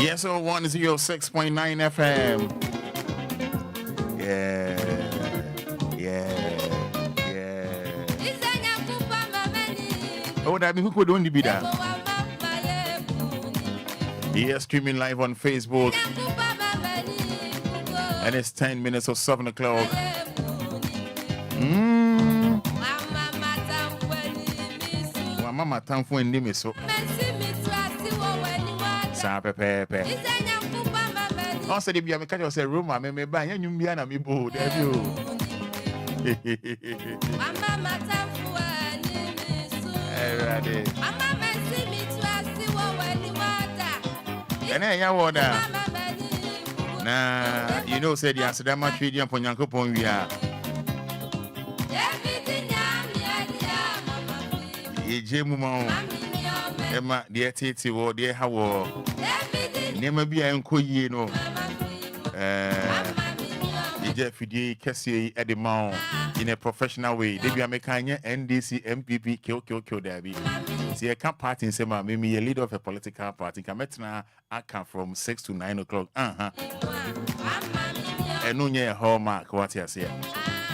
Yes, so 106.9 FM. Yeah. Oh, that means who don't be that. Yes, streaming live on Facebook. And it's 10 minutes of 7 o'clock. Mama Tanfu and Nimiso. Pepe. Also, if you have a catch of a room, I may buy a new Miana me board. Nah, you know, said yes, that much video for Yanko Pongia. Jemu Emma, dear Titi, or dear How. Never be an Koye, no. Jeffrey Cassie at the mount in a professional way. They be a mechanic, NDC, MPP, kill, Debbie. See, I can't party in Sema, maybe a leader of a political party. Kametna, I come from 6 to 9 o'clock. And no near hallmark, what you say.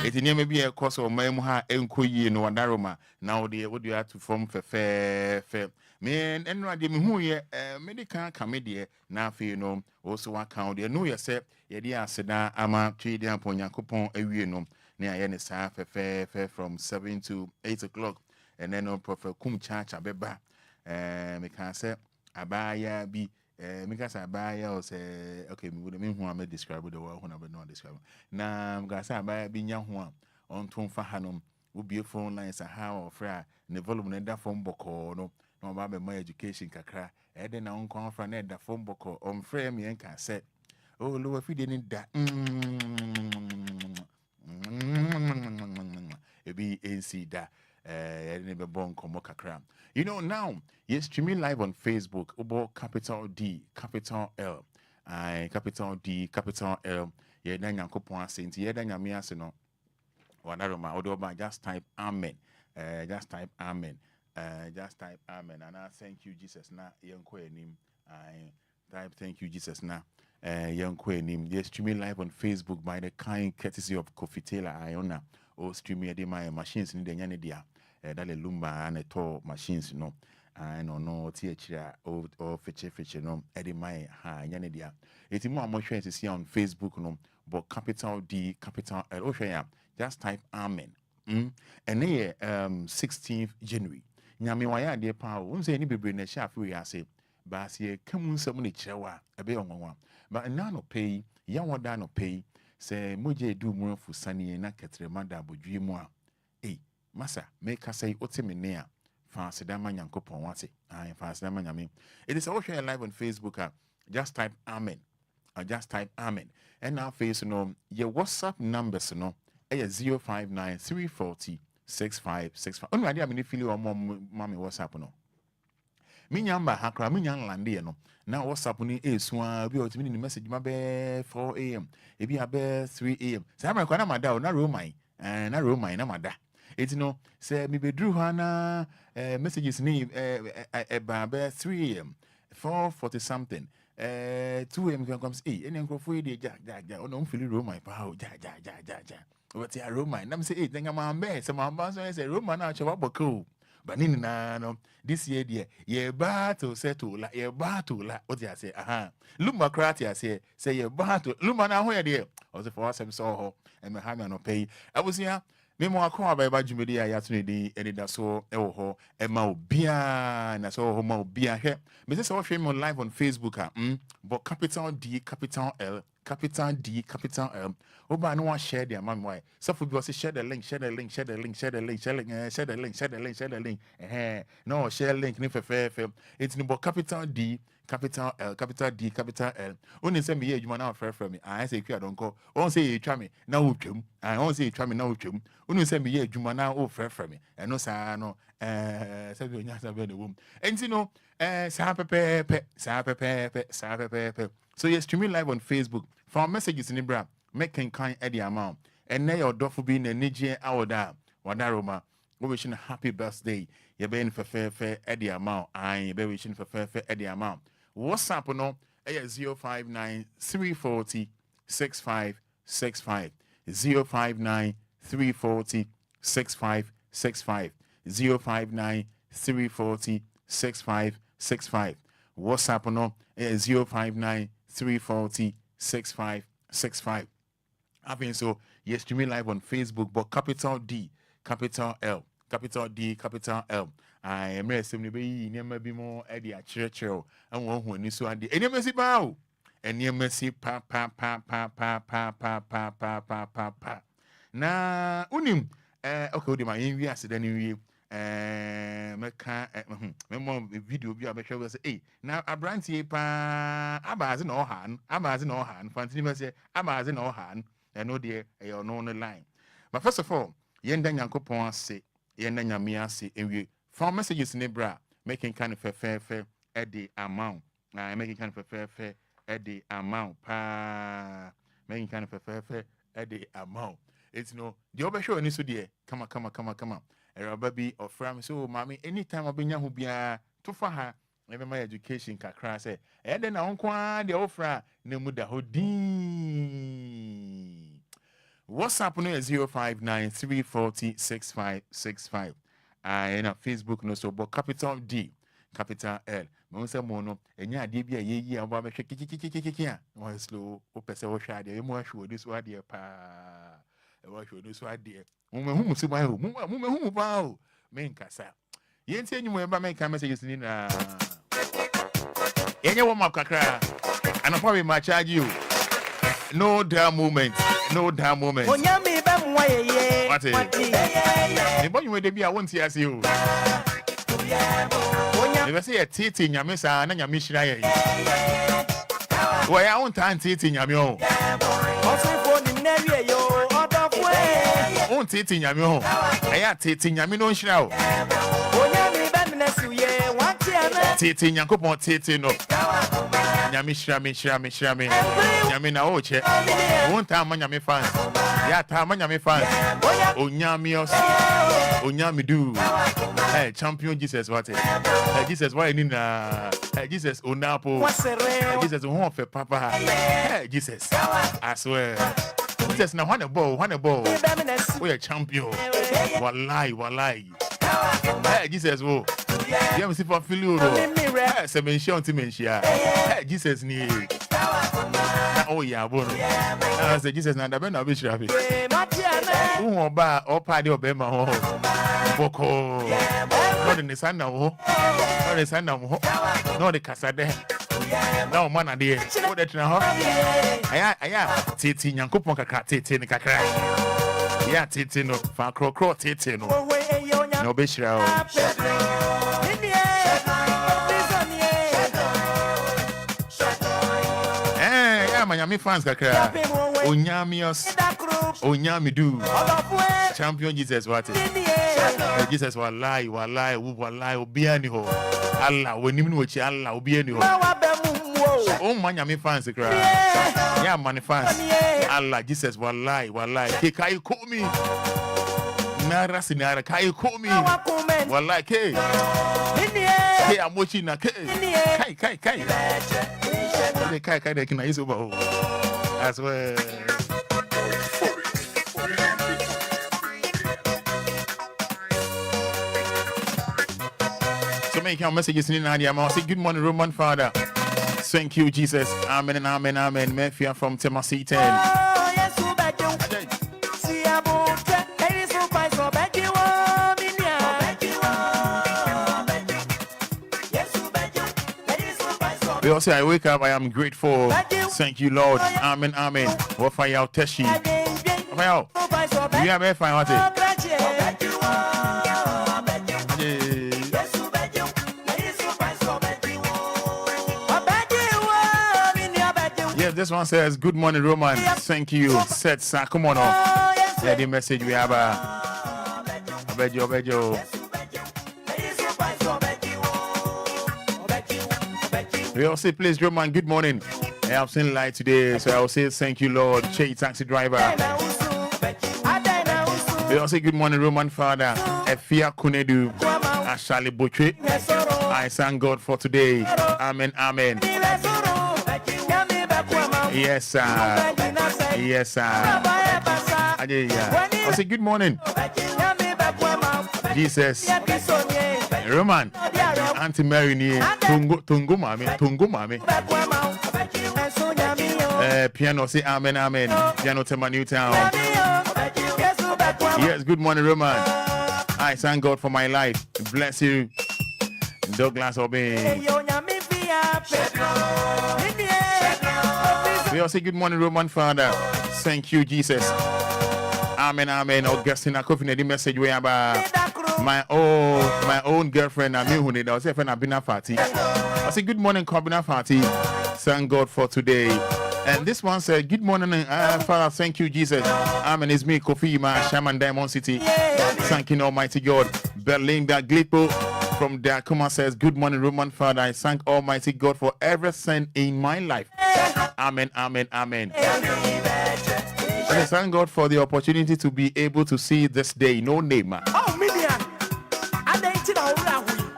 It may be a course of Memoha, Enquiries, no Daroma. Now, they would you have to form for fair. Man, and I didn't who ye medical comedy now for you know, also account. You know, yourself, Yedia Seda, Ama, Trading upon Yakupon, a no, near any staff fair from 7 to 8 o'clock, and then no Prophet Kum Church, a beba, can say, Abaya be, because Abaya or say, okay, we would mean who I may describe the world when I would not describe. Now, I'm going to say Abaya be young one on Tom Fahanum, would be a phone lines a how or fra, and the volume and that phone book or no. No about my education kakra and then I won't come from that phone book on frame me and can say oh Lord if we didn't that it be AC that never born come kakra. You know now yes streaming live on Facebook about capital D capital L capital D capital L yeah then yankopon saint yeah then yami aseno wanaroma odoba just type amen just type amen. Just type amen and I thank you Jesus na Enquires I type thank you Jesus na Enquires. They're streaming live on Facebook by the kind courtesy of Kofi Taylor Iona or streaming my machines in the Yanidia that Lumba and a tall machines no I don't know THR or feature no Eddie my ha Yanidia. It's more motion to see on Facebook no but capital D capital L Oshaya just type amen. And then 16th January. Nyame waya de pa o unse ni bebre na sha afi ya se ba se kamu nsam ni kirewa ebe onwanwa ba na no pay ya woda no pay se moje du mu afu sane na ketrema da bodwie mu a masa make say otemene a fa se da ma nyankopon wase fa se da ma nyame it is all share live on Facebook just type amen just type amen and now face no your WhatsApp numbers no 059 340 6565. Only idea me feel your mommy WhatsApp no. Me nyamba hakra me nyan lande no. Na WhatsApp ni esua bi o timi ni message ma be 4 am. E bi abe 3 am. Say am kwa na mada na roman. Na roman na mada. Eti no say me bedru ha na messages ni ba be 3 am. 4:40 something. 2 am can come say eni nkrofo e dey ja. Ono feel roman pa o ja. What's a Roman? I'm saying, think I'm a mess. I'm a say Roman out of Boko. But no, this year, dear, ye battle settle like ye battle like what I say, Lumba Kratia say ye battle. Lumba now where dear. Also for us, I saw her and my hand no pay. I was here. Memoir call by Bajumedia Yatunidi, Anidaso Wɔhɔ, Obia, and so Obia here. Mrs. All live on Facebook, but capital D, capital L, capital D, capital L. Oba no one share their man why. So for people share the link. No share link fair. It's no capital D, capital L, capital D, capital L. Only send me here, you now fair from me. I say I don't call. On say you try me now uchum. I on say you try me now uchum. Only send me here, you now oh fair from me. And no sa no say you nyasa be the womb. And you know sa pepe. So you're streaming live on Facebook. For messages in the bra, making kind Eddie amount. And now your dog for being a Niger hour da. Wadaroma. We wishing a happy birthday. You're being for fair Eddie amount. I be wishing for fair Eddie amount. WhatsApp no 059 340 6565. 059 340 6565. 059 340 6565. WhatsApp no 059 340 6565. I think so. Yes, streaming live on Facebook, but capital D, capital L, capital D, capital L. I am receiving the near maybe more at the church and one who needs to add the mercy bow and near mercy pa. Na unim okay, my envy accident in meka memo video bi abehwe we say eh na abrantie pa abaze na ohan fantini me say abaze na ohan no de e no line. But first of all, yenda nyankopon ase yenda nyame ase enwie from messages in bra making kind of fair at the amount making kind of fair at the amount pa making kind of fair at the amount. It's no the obesho any so there come on baby or from so mommy anytime obenya hu bia to fa ha even my education kakra say e den na onkwa de ofra na mu da hodin. WhatsApp no 059 340 6565. And on Facebook no so but capital D capital L. Mo say mo no enya ade bia ye aba be hwe one slow o pese wo hwa ade mo ahwe this wa de pa e wa hwe this wa de mo hu si ba ho mo hu ba o men kasa yenti enyum e ba men ka messages ni na yenye wo makakra and probably my charge you no damn moment onyame ba mwa ye what is e bo you de bia won't ase o onyame say titi nyame sa na nyame hira ye wo ya won tan titi nyame o osifo ni na wie yo on titi nyame ho aya titi nyame no nhira o onyame ba mena siye wanti ana titi nyankopon titi no nyame hira me nyame na o che won ta ma nyame fans ya ta ma nyame fans onyame do hey champion Jesus what hey Jesus why ni na hey Jesus onapo hey Jesus won fe papa hey Jesus I swear Jesus na one ball we a champion wallahi hey Jesus wo you am see for feel you hey se mention ti mention hey Jesus ni oh yeah bono I say Jesus na da be na be shirafi who oba opa de obema ho boko no de sana ho no de kasade na o mana de o de tena ho aya titi nyankopon kakra titi ni kakra ya titi no fa krokro titi no no be shira o ya manyami fans kakra onyami do champion Jesus what Jesus wallahi Obia ni ho Allah wonim ni ochi Allah Obia ni ho o manyami fans kakra ya mani fans Allah Jesus wallahi ke kai komi nara sinara kai komi wallahi ke amochi na kai de kina iso ba o as well. So make your messages in Nadia. Say good morning, Roman Fada. Thank you, Jesus. Amen and amen. Mefia from Tennessee 10. We also I wake up, I am grateful. Thank you, Lord. Amen. What for you, Teshi? Well, you have a fine what? Yes, this one says, good morning, Roman. Thank you. Said Sakumono. Yeah, the message we have. Obejo. We all say, please, Roman, good morning. I have seen light today, so I will say thank you, Lord. Che taxi driver. We all say, good morning, Roman Father. Efia Kunedu. Ashali Butche. I thank God for today. Amen. Yes, sir. Yes, sir. I say good morning. Jesus. Roman. Auntie Mary ni Tungu mami. Piano say amen, amen. Piano to my new town. Yes, good morning, Roman. I thank God for my life. Bless you. Douglas Obey. We all say good morning, Roman Fada. Thank you, Jesus. Amen, amen. Augustine, I could the message way about my own girlfriend. I mean, who did I say, Bina Fati. I say good morning, Kabina Fati. Thank God for today. And this one said, good morning, Father. Thank you, Jesus. Amen. It's me, Kofi, my Shaman Diamond City. Thanking Almighty God. Berlinda Glipo from Dakuma says, good morning, Roman Father. I thank Almighty God for everything in my life. Amen, amen, amen. I thank God for the opportunity to be able to see this day. No name.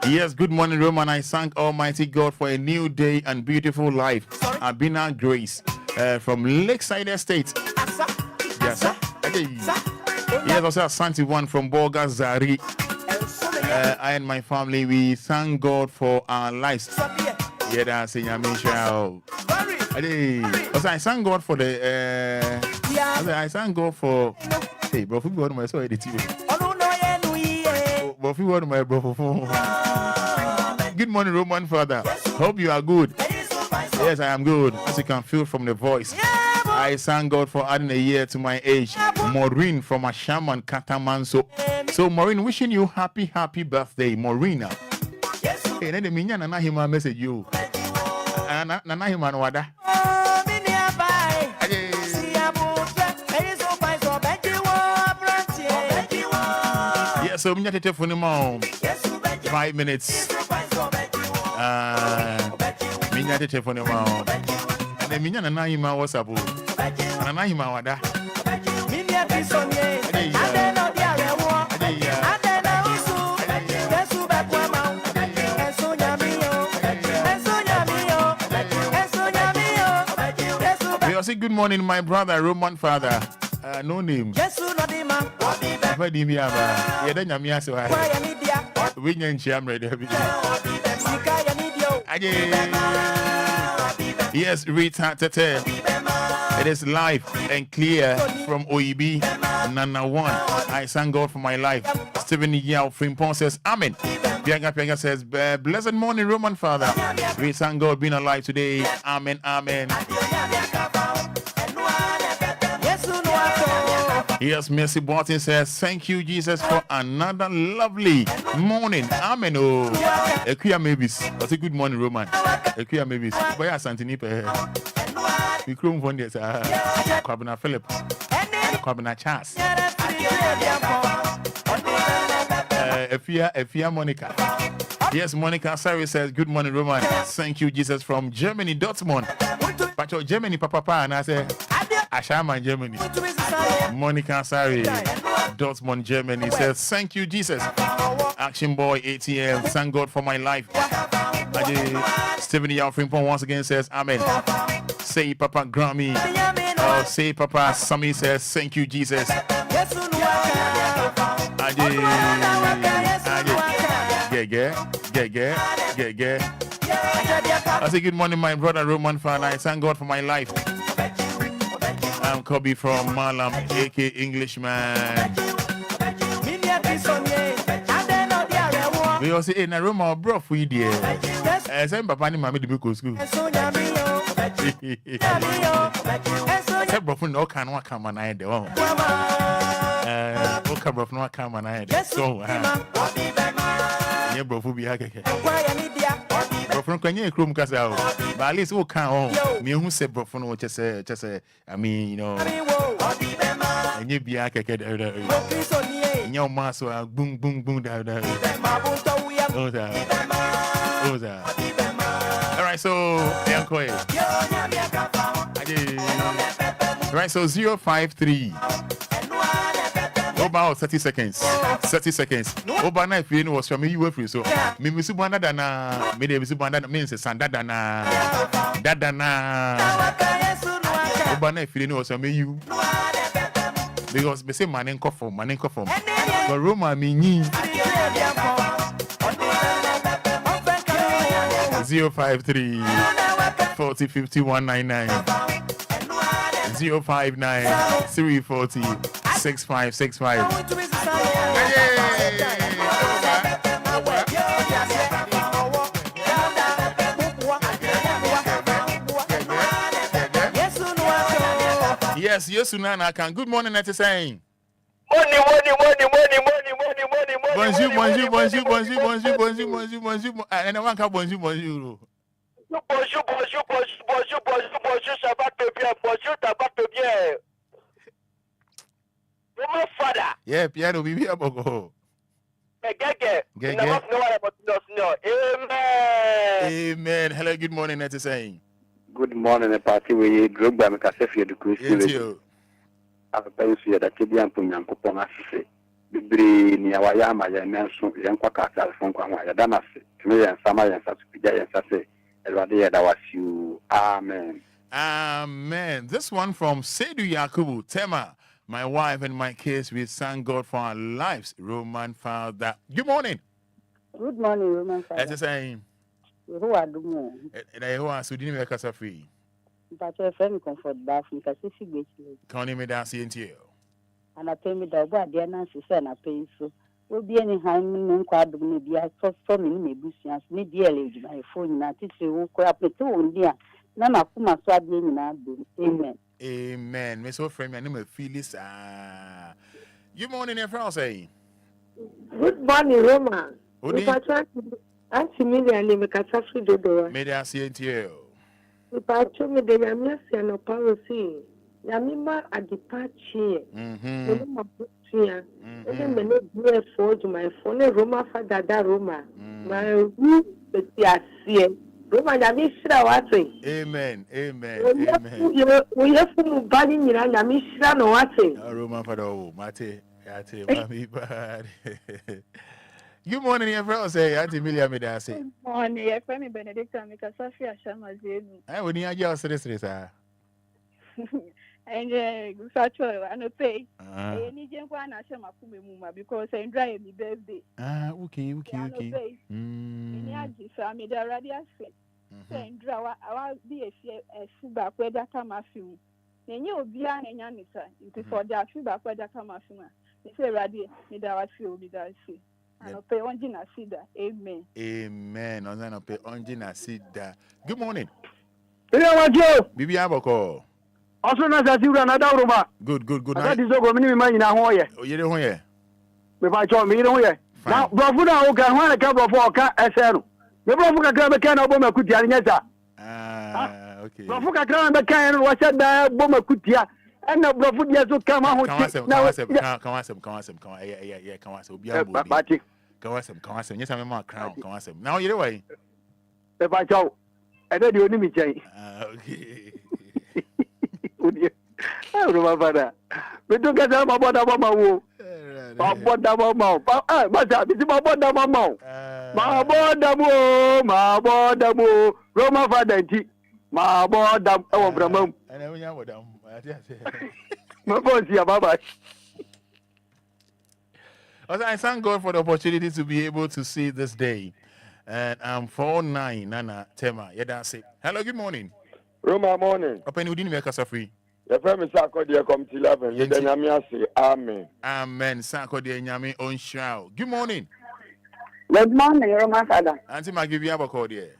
Yes, good morning, Roman. I thank Almighty God for a new day and beautiful life. Abina Grace from Lakeside Estate. Yes, sir. Yes, also Santi one from Boga Zari. I and my family, we thank God for our lives. Yeah, that's in Yamisha. I thank God for the. I thank God for. Hey, bro, if you want my so edit you. If you want my bro. Good morning, Roman Father. Hope you are good. Yes, I am good. As you can feel from the voice. I thank God for adding a year to my age. Maureen from Ashaman Katamanso. So, Maureen, wishing you happy birthday, Maureen. Hey, then the minion and Nahima message you. Nahima no wada. Yes, so we need to telephone him 5 minutes. We need to telephone him and the minion and Nahima was up. And Nahima wada. Say good morning, my brother, Roman Father. No name. Yes, no name. Yes, Rita Tete. It is live and clear from OEB Nana 1. I thank God for my life. Stephen Yao Frimpon says, Amen. Pianga says, blessed morning, Roman Father. We thank God being alive today. Amen, amen. Yes, Mercy Barton says, thank you, Jesus, for another lovely morning. Amen. Oh, Equia Mavis. That's a good morning, Roman. Equia Mavis. Boy, Santini. We chrome one day. Kwabena Philip. Kwabena Charles. Efia Monica. Yes, Monica Sari says, good morning, Roman. Thank you, Jesus, from Germany, Dortmund. But your Germany, Papa, and I say, Ashama, Germany. Monica Sari, Dortmund, Germany says, thank you, Jesus. Action Boy, ATM, thank God for my life. Stephen Yao once again says, Amen. Say Papa Grammy. Say Papa Sammy says, thank you, Jesus. I say good morning, my brother Roman Fan. I thank God for my life. I'm Kobe from Malam, aka Englishman. We also say, "Na Roma, bro, we dear." Say, Papa ni mami di go school. Say, bro, no can wa come na ide. Okay, bro, no come na ide. So, yeah, bro, be hakeke. Bro, can you krum kasa? But at least who can me who say bro, no, just say. I mean, you know. And you be hakeke. Your mass boom boom boom da. All right, so Enquires. All right, so 053. About 30 seconds. 30 seconds. Over now, if you know what's from me, you were free. So, me Misubana Dana, me Misubana means a Sandadana. Dadana. But if you know also me you. Because we say man from. But Roma mean 053 40 50 199 059 340 6565. Yes, Nana can. Good morning, that's saying. Money. Bonjour. And I want to bonjour. Bonjour, ça va te bien. Bonjour, ça va te bien. Mon Fada. Yeah, piano, we are boko. Amen. Hello, good morning, that's saying. Good morning, party we group by Makasefi the Christian. I've been here that Tibian Punyan Kupona say. Bibri ni awayama ya nanso yankwa kasa fonko anwa ya danase tumi ya sama ya nsa tupija ya nsa se elwade ya dawasiu. Amen. This one from Sedu Yakubu Tema, my wife and my kids, we thank God for our lives. Roman Fada. Good morning. Good morning, Roman Fada. That's the same. Who are doing? And I want to do the free. But your friend comfort bath because if you get you. Can't me dance into you. And I pay me the what dear Nancy said, I pay so. Will be any hand in quad maybe I saw so many business, me dear lady, my phone, not teach you crap it too, dear. Nana Kuma swab in Amen. Amen. Miss O'Frame, I know Phyllis. Good morning, everyone. Say. Good morning, Roma. Good Auntie Million, you make a taxi door. May I see it here? If I told me the Yamias and a policy, Yamima at the patch here. And then the for to my phone, Roma Fada Roma. My room, but yes, Roma Yamishra watching. Amen. We have to buy in Yamishra no watching. Roma Fada, Mate, Mami bad. Good morning, everyone. Say, Auntie Emilia, may I say? Good morning, your friend Benedict, and make a Safia Shamazin. I would need your sir. And good factor, I no pay. I need you one as a because I drive me birthday. Okay. In Yaji, so I made a radius fit. Saying, draw, I will be a feedback where that come a few. Then you will be an Yanisa, before that feedback where that come a few. They say, Radi, made our few with us. Amen. Amen. On pay onjina sida. Good morning. Bibi aboko. Also na za ziura na dauruma. Good. That is go mini ma nyina ho ye. O yere ho ye. Me ba cho me yere ho ye. Na brofu na o ka ho na ka brofu o ka ese no. Me brofu ka ka be ka na obo makutia nyesa. Okay. Brofu ka ka na be ka no wa se da bo makutia. And the brofu dia so ka ma ho ti. Obia. Kawasem. Yes, I'm a crown. Kawasem. Now you're away. The Bajo. I don't do any change. Okay. I don't know about that. We don't get them about that mama. About that mama. But it's about that mama. My board, Roma Fada, my board, our Brahman. And I know what I'm. My boss, yeah, bye. I thank God for the opportunity to be able to see this day. And I'm 49 Nana Tema. Yeah, that's it. Hello, good morning. Roma morning. Open you didn't make us free. The family Sako dear come to 11. You then Yamia say Amen. Amen. Sako dear Yami on show. Good morning. Good morning, Roma Fada. Auntie Maggie Biabako dear.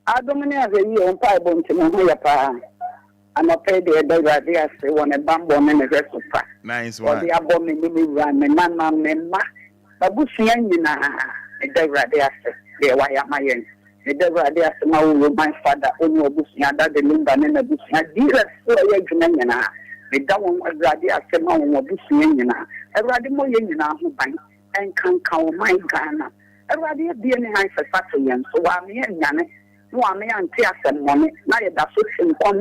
I don't know the year on 5 on to I'm a paid the radius one a bamboo and a rest of pack. Nice one. The abominable run, and Nana Memma, Babusian, the radius, the Wayamayan, the radius, my father, only Busia, the Lumba and the Busia, dear, so a the down radius, a man of Busiana, a radimoyana who bind and can count my Ghana. A radius being nice for Saturday, so I'm here, Yana. No, I may anti money. Now that's what I'm going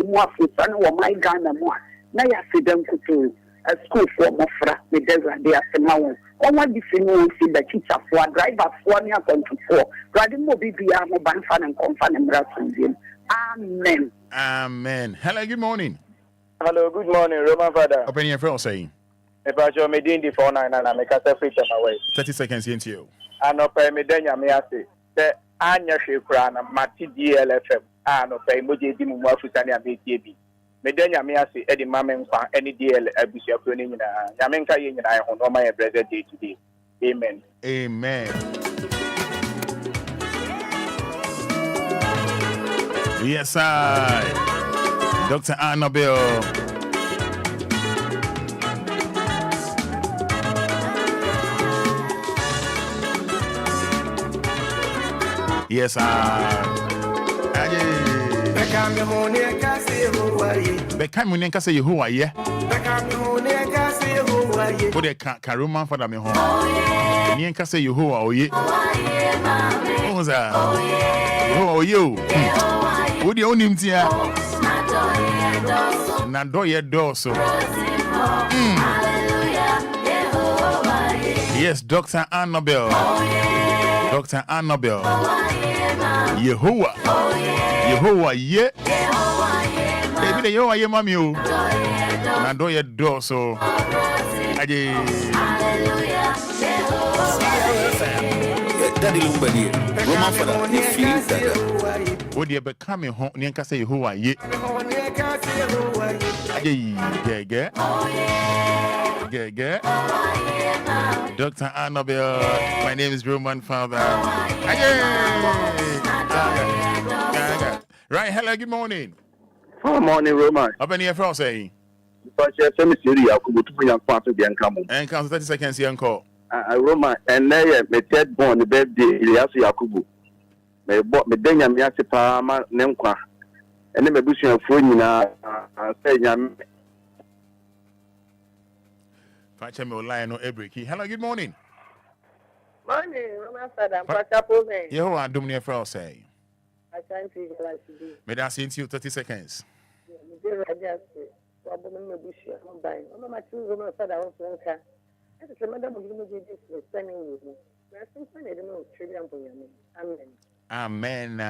more for son or my Ghana more. Now I see them to a school for Mofra with the Asamo. Or what if you know see the teacher for a driver 1 year to 4. Riding more BBR, mobile fan and confan and Brazilian. Amen. Hello, good morning. Hello, good morning, Roman Fada. Open your phone saying. If I show me the 49 and I make a free time away. 30 seconds into you. I no pay me then me ase. The anya shekran mati DLFM. I no pay mo je di mu afutani abetiebi. Me then me ase e di mama nfa any DL abusia ko ni nyina. Nyame nka ye nyina ho no ma ye blessed day today. Amen. Amen. Yes, I. Dr. Annabelle. Yes, Become when you can say who are ye. Put a caruma for me home. You can say you who are ye. Who was that? Who are you? Would you own him here? Now do your door so. Yes, Dr. Annabelle. Dr. Annabelle. Yehovah. Yehovah, yeah. Baby, the Yehovah, yeah, mommy. Now do your door so. Daddy Lumba here. Roman Fada, you feel that? Would you become a home? You can say Yehovah, yeah. Yeah. Dr. Annabelle, my name is Roman Father. Right, hello, good morning. Good morning, Roman. How many of you saying? But you say, Monsieur, I could put your part of the income. And count 30 seconds here and call. Roman, and now my third born the birthday, Elias Yakubu. Me bought me then yam yasi pa ma nemkwa. And then me bush your phone na say yam. Facha me online no breaky. Hello, good morning. Morning, Roman Fada. Pachapo me. Yo, I don't know if I say. I can't feel like today. May I see you 30 seconds. Me dey ready as to me bush your buying. No ma choose Roman Fada on Franca. I just remember me give me this spending with me. I think I need to know trillion for you. Amen. Amen.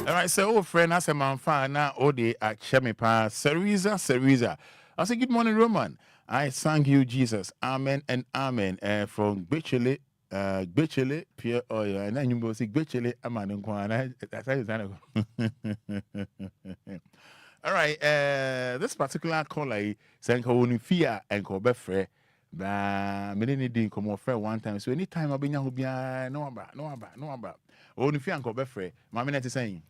Alright, so friend, as a man fan now, Ode at Shemipa, Seriza. I say, good morning, Roman. I thank you, Jesus. Amen and amen. From Gbechele, pure oil. And then you will see Gbechele, Aman Kwana. That's how you all right, this particular caller, Sanko Unifia and Kobefre. But many didn't come off one time. So anytime I'll be no about. Unifia and Kobefre. My minute is saying.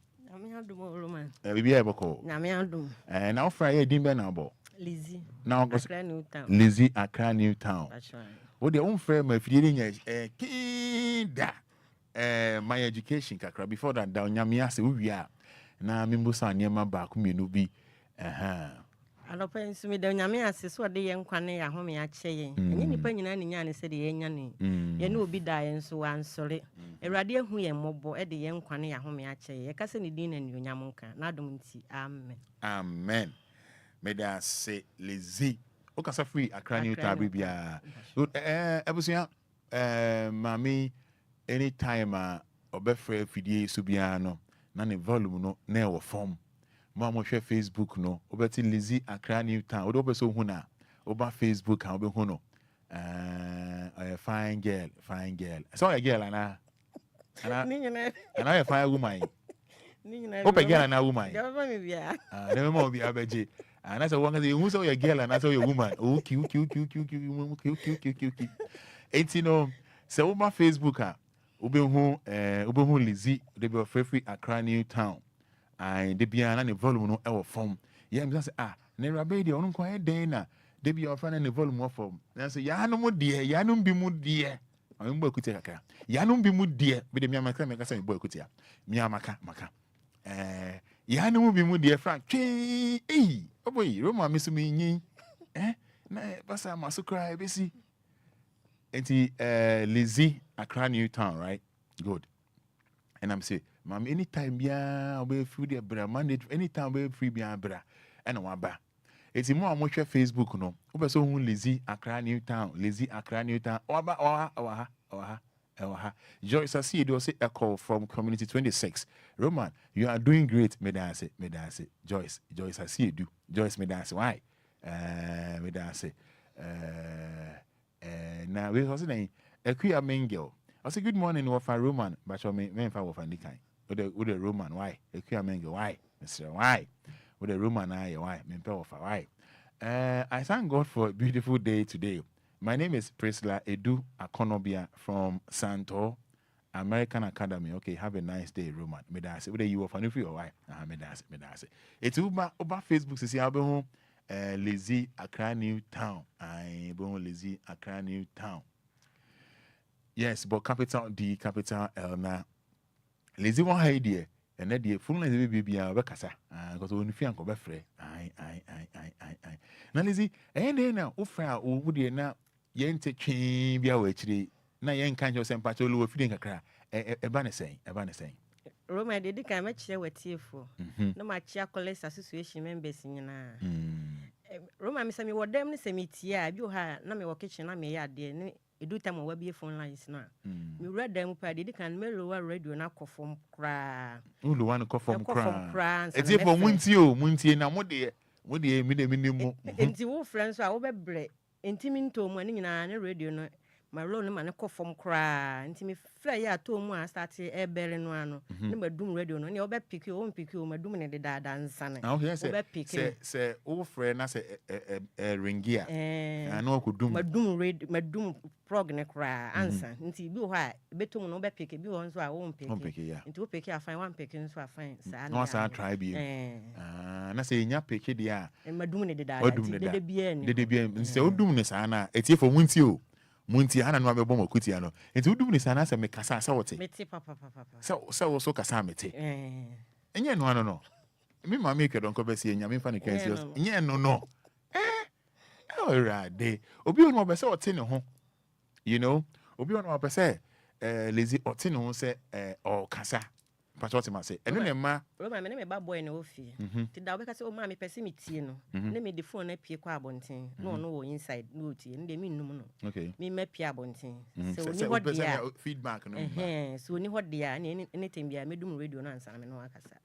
Roman. We able call. And now Friday didn't be Lizzie. Now Accra New Town. Lizzie Accra New Town. That's right. What the own frame if you didn't my education kakra before that down nyamia se we are. Na mimbusa nyama ba ku menu bi. Anopa nso me da nyame ase so de ye nkwane ya home ya kye enye nipa nyina ne nya ne se de ye nya ne ye na obi da ye nso wansore ewrade ehu ye mmobọ e de ye nkwane ya home ya kye ye ka se ne din na nyonyam nka na adom nti amen me da say Lizzie o ka sa free Accra New Town bia ebusia mami anytime obefre fidie so bia no na ne volume no na e wo form Mama share Facebook no obeti Lizzie Accra New Town odo beso hu na oba Facebook ha obe hu no a fine girl so a girl ana a fine woman ope girl na woman never more be abeje and that's one say who so your girl and that's your woman okay it's no so oba Facebook ha obe hu Lizzie de be free Accra New Town and the piano and the volume no our form. Yeah, I'm just never baby on quiet day na. They be your friend and the volume of form. Then say, Yanum dear, Yanum be mood dear. I'm boy kutaka. Yanum be mood dear, but the Miamaka make us say boy kutia. Miamaka, maka. Yanum be mood dear, Frank. Oh boy, Roma miss me. Na, Bassa must cry, busy. And Lizzie Accra New Town, right? Good. And I'm saying, Mom, anytime I'll be free there, bra. Monday, anytime I'll be free bra. And I'm back. It's more on Facebook, no. Over so lazy Accra New Town, lazy Accra New Town. Joyce, I see you say a call from Community 26. Roman, you are doing great. Me dance. Joyce, I see you do. Joyce, me dance. Why? Me dance. Now we also saying a queer main girl. I say good morning, Wafa Roman, but your main father of any kind. With the Roman, why? A queer main girl, why? Mr. Why? With the Roman, why? Main power of why? I thank God for a beautiful day today. My name is Priscilla Edu Akonobia from Santo American Academy. Okay, have a nice day, Roman. Me dance. Whether you are funny for your wife, me dance. It's over Facebook. See, I'll be home. Lazy Accra New Town. I born lazy Accra New Town. Yes, but capital D, capital L now. Lazy one idea, and then the full lazy baby are bekasa. Because when you feel go be free. Aye. Now lazy, and then now, offer or would you now yente chain be away today. Now yen can't just send patrol over feeding a cry. A banner saying. Roma did come at you with you for. No much College Association members in Roma, Miss Sammy, what damn say me tia, you have no me kitchen, I may add dear. You do time will be a phone lines now. You read them, Paddy, can mail over radio and alcohol from cry. Oh, the one call from cry. It's if for Munty, now what dear, minimum. And the old friends are over bread. Intimate morning in a radio. My room man call from cry. And me fly out 2 months started air bearing one. Number doom radio, no, you'll be pick your own pick you, my doom in the dad and son. Oh, yes, say, old friend, I say a ring gear. I know could do my doom progna cry. Answer. Until you high, better no be pick it, be on so I won't pick it. Yeah. Into pick I find one picking so I find. No, I try be. And I say, in your pick it, yeah. And my doom in the dad. Did be so doom this, Anna. It's here for Munty. Munti hana no abebo makuti ano enti wodum ni sana se mekasa sa wote meti papa so kasa meti enye no ano no me ma make don ko be se enya me fa ne kansi enye no already obi ono be se wote ne ho you know obi ono be se lazy wote ne ho se o kasa pacho te ma se eno ne ma Roma me ne ba boy na ofi ti da obi ka se o ma me pese metie no ne me de phone na pie kwa abonten no wo inside no tie ne de me num no okay me ma pie abonten so ni ho dia feedback no so ni ho dia ne anything bia me dum radio na ansa me no akasa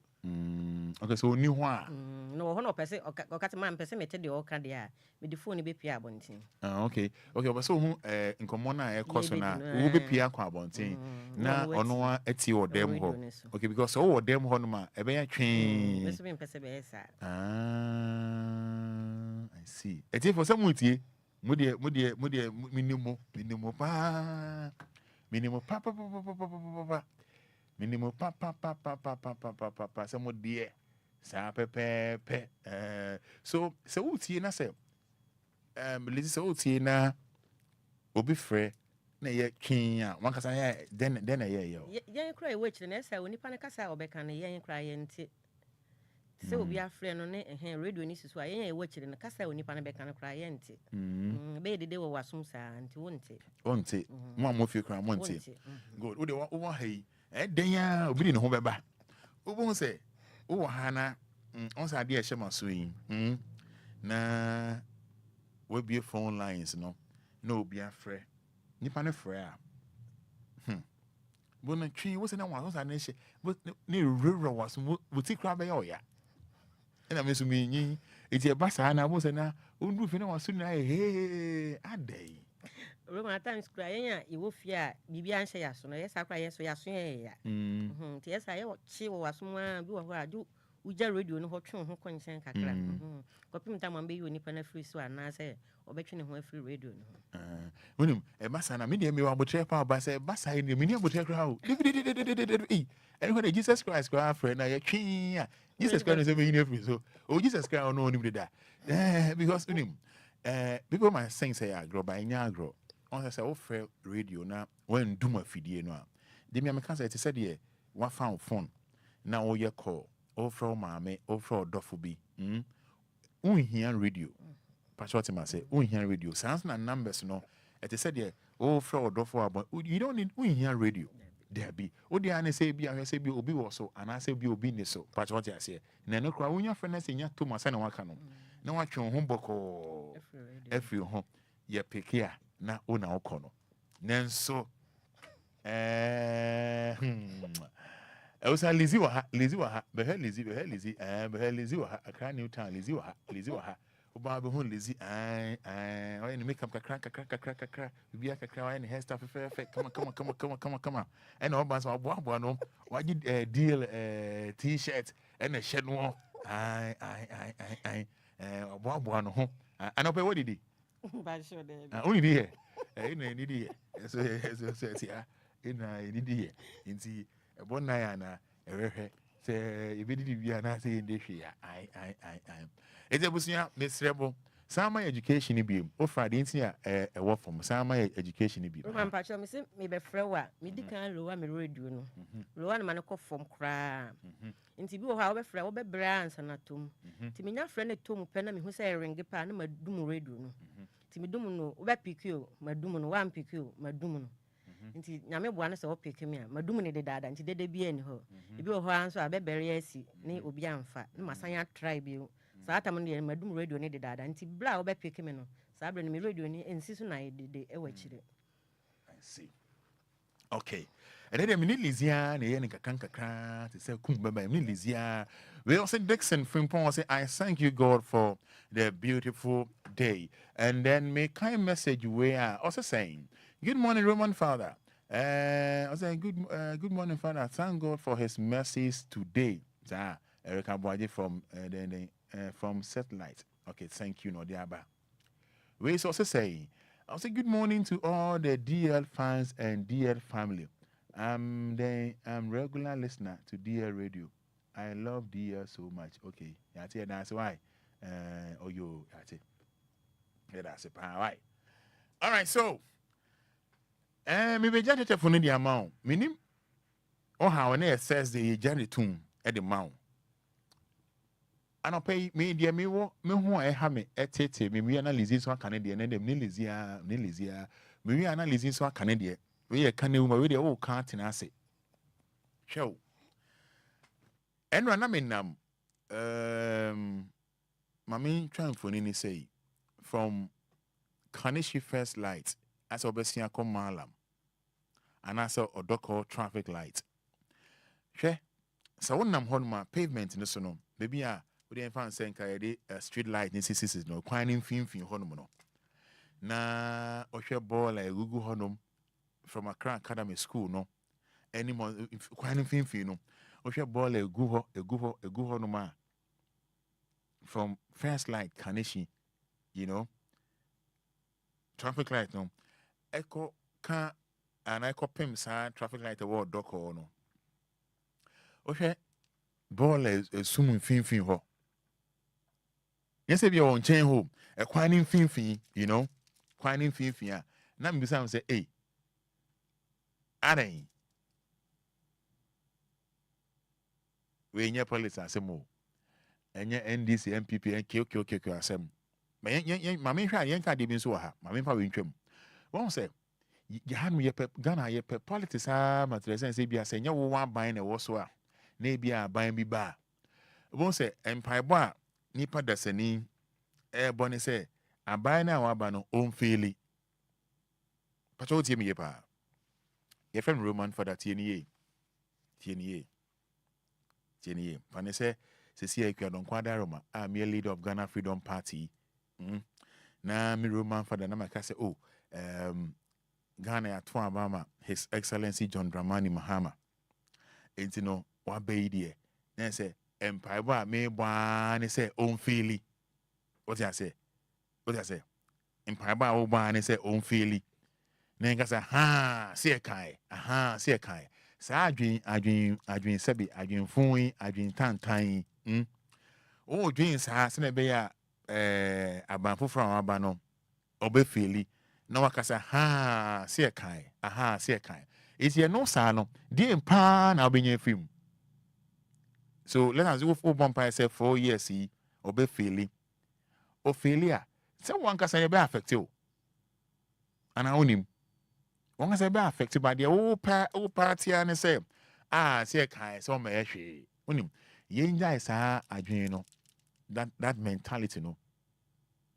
okay so ni ho a no ho no pese o ka te ma pese me te de o ka dia me de phone be pie abonten okay but so hu nkomo na e course na wo be pie kwa abonten na ono a eti o dem ho okay because so o dem ho no ma e be ya twen me so be pese be esa I see eti for some mutie mudie minimum pa minimum pa minimum pa some dear sa pepe so utie na se lezi so utie na obi frɛ na ye twin a wan kasa ye den na ye yo ye kra e wechire na esa oni pa na kasa obeka na ye kra ye nti se obi afrɛ no ne radio ni susu a ye wechire na kasa oni pa na beka na kra ye nti be dede wo wasum sa nti wonte mo amofie kra mo nti good wo de wo ha yi den ya obi ni ne ho beba obo se wo ha na on sa de e hye so yi na we be phone lines no obi afrɛ nipa ne frɛ a bona twi wo se na wa so na hye ne rura was wo ti kra be ya ena me so me nyi eti e ba sa na wo se na ondu fi na wa so na adai Roma times kra yenya iwo fi a bibia nhye ya so no yesa kra yeso ya so ya ti yesa ye chi wo waso ma bi wo ho adu uja radio no ho twen ho konchen kakra kopim ta mo be yi onipa na free so ana se obetwe ne ho free radio no wonim e basa na me de me wa botre pa ba se basa ni me ni botre kra ho and when Jesus Christ kra friend na ye twen Jesus Christ say me ni free so Jesus Christ no onim de da because wonim people might saying say agro ba nya agro on say o free radio na when do ma fidie no a de me can say it said here wa found phone na o ye call o from maame o from dofo bi unhian radio patriotic say unhian radio sounds na numbers no it said here Oh, fraud or for about you don't need we hear radio. There be. Oh, the answer say be I say be obi also, and I say be obi so. But what I say, no cry when your friends in your 2 months and 1 canon. No watch your home book or if you home, ye pick here, na una okono. Nen so I was a lazy wa, but her lazy, a cry new town, lazy wa. Oba be hon lazy I make up crack be a cry and hair stuff come on and all bans no why did deal t-shirt and a shed one I no ho and up what did he only here need here so yeah need here inti e bon na na ehwe say e be di bia na say dey hwe I Ezebusia Mesrebo Sama education bi o Friday inti a work from Sama education bi Mama pacho me say me be frewa me di kan lowa me radio no lowa na man ko from kra inti bi wo ha wo be frɛ wo be bra ansa na tom ti me nya frɛ na tom pɛ na me hu say ring pa na madum radio no ti me dum no wo be pick you madum no wan pick you madum no nti nyame boa no sɛ wo pick me a madum ne de dada nti dede bi ani ho ebi wo ho anso a be bere asi ne obi amfa na masan ya try bi Sata mun de madum radio ne de dada nti bra wo be pick me no sa bra ne me radio ni ensi so na de e wachire I see okay and then me lizia na ye ne kakra to say kum baba me lizia we also Dixon Frimpong say I thank you God for the beautiful day and then me kind message we are also saying good morning Roman Father I say good morning Father thank God for his mercies today Erica Boaje from satellite. Okay, thank you, Nodiaba. We also say, I'll say good morning to all the DL fans and DL family. I'm regular listener to DL radio. I love DL so much. Okay, that's why. That's it. All right, so maybe just for the amount. Minim or how an says the journey tomb at the mount. And pay me dear me who I have me etete me analysis so Canadian and them nilizia me analysis so Canadian we a canoe we the old can't in say show and run nam mami trying for any say from Kanishi first light as obesia come malam and as odoko traffic light she so one nam honma pavement no so no baby we didn't find saying street light necessities no quaning fin honum no na oshe ball like Google honum from Accra Academy School no anymore quaning fin no oshe ball like Google honum from first light Kanishi you know traffic light no echo can and echo pim sa traffic light award doko no oshe ball is sumun fin ho. Yes, if you're on chain home, a quaning fin, you know, quaning fin. Now, me say, hey, Ade, we in your police as a mo, and your NDC, MPP, and KOKOK as them. Mammy, I can't even so her, Mammy, for him. Won't say, you had me a Ghana, ye politics, matters, and say, be a saying, you won't buy a waswa, maybe a buy me bar. Won't say, Empire bar. Nipa dasani bone say abai na waba no onfeli pacho tie me yepa ye friend Roman Fada tienie pane say sesi akwa don kwada Roma me leader of Ghana Freedom Party na me Roman Fada na maka say Ghana ato abama His Excellency John Dramani Mahama enti no wa be die na say Empire ba me bwa say on feely. What I say? Empire ba o bwa say on feely. Nenga say see a kai. Sa adwin sebi adwin fun adwin tantan. O dwin sa se na be ya abanfo from aba no obe feely. Na waka say see a kai. See a kai. Is ye no sa no. Di empa na obenye film. So let us go for vampire say 4 years see or be failing. Or failure. Someone can say be affect you. And I own him. One say be affected by the party and say say kai so me hwe onim yenja isa adwen no that mentality no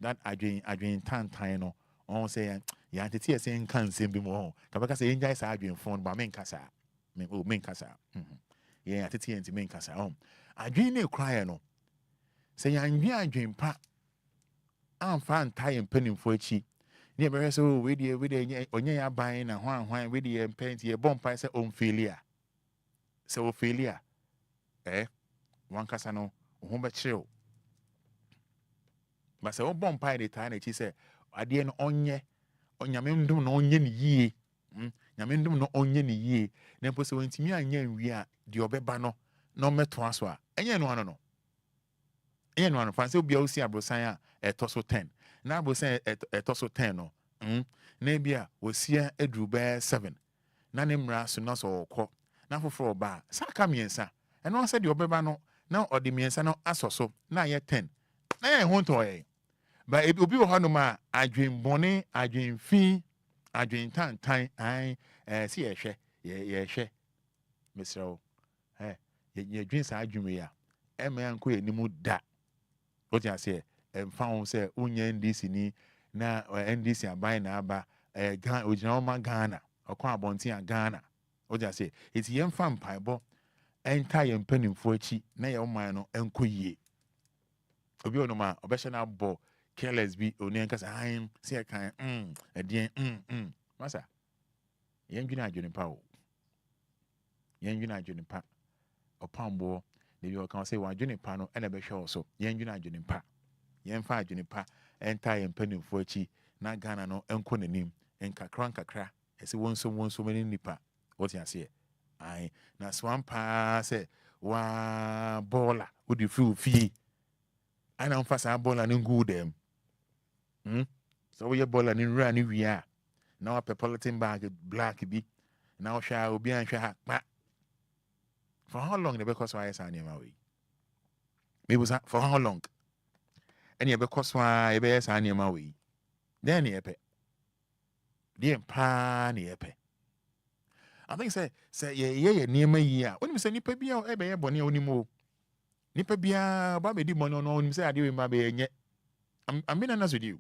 that adwen tantan no on say ya tete say nkan nsem bi mo kabaka say yenja isa adwen phone ba men kasa men kasa ya tete enti men kasa adwen ne cry no say ya nwi adwen pa amfa ntai mpanimfo achi ne be so we dey onye ya ban na hwan we dey empent ye bompa say on failure so failure one kasa no ho be chill but say o bompa dey tie na chi say ade no onye onyame ndum no onye ni yie nyame ndum no onye ni yie na mpo se wantimi anya nwi a de obeba no no meto aso a enye no ano no enye no ano fanse obia osi abrosan a etoso 10 na abrosan etoso 10 no na bia osia edrube 7 na ne mra so na so okọ na foforo ba saka miensa eno ase de obeba no na ode miensa no asoso na ye 10 na ye ho to ye ba obi wo hanu ma adwen bone adwen fi adwen tantan ai si ye hwe mesro ye dwen sa adwen ya anko ye nimu da o ti ase emfa ho se unye ndc ni na ndc aban na aba Ghana ojina ma Ghana okwa abontin a Ghana o ja say eti ye mfa mpaebo enta ye mpanimfo achi na ye oman no enkoyie obi onoma obehye na abo careless bi oni enkasa han se kan edien masa ye ndwina adwene pa o ye ndwina adwene pa opambo de bi o kan say wa adwene pa no ena behwe o so ye ndwina adwene pa ye mfa adwene pa enta ye mpanimfo achi na Ghana no enko nanim nkakra ese wonso mani nipa what you say ai na swampa say wa bola odi fi ana mfasa bola ni ngu dem so we bola ni nra ni wia na wa politin bag black bi na ohwa obi anhwa ha pa for how long the because why say na we maybe for how long any because why be say na we then epe the pa na epe I think say ye niema yi a onim say nipa bia e be ye bone onim o nipa bia ba be di mono no onim say ade we ma be nye I'm being honest with you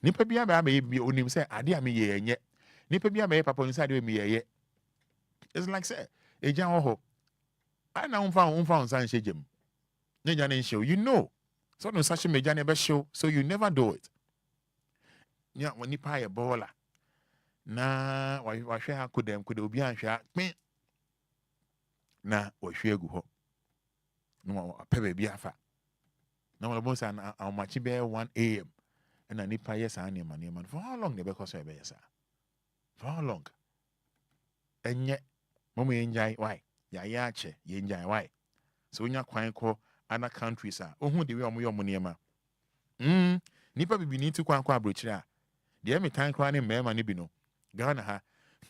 nipa bia ba be onim say ade a me ye nye nipa bia ba ye papa onim say ade we me ye it's like say ejan ho I na unfa san shejem ne jan show you know so no such me jan be show so you never do it nya when nipa ye baller na wa hwe ha kodem obi anhwe kpe na wa hwe agu ho no apebe bi afa na wala bon sa na amachi be 1 am na nipa yes an man for how long they be cause be yes for how long enye momo enjai why ya ache ye enjai why so nya kwan ko ana countries a ohun de we omo niema nipa bibi ni tu kwan kwa abrochire a de me tan kwa ne mema ne bi no Ghana ha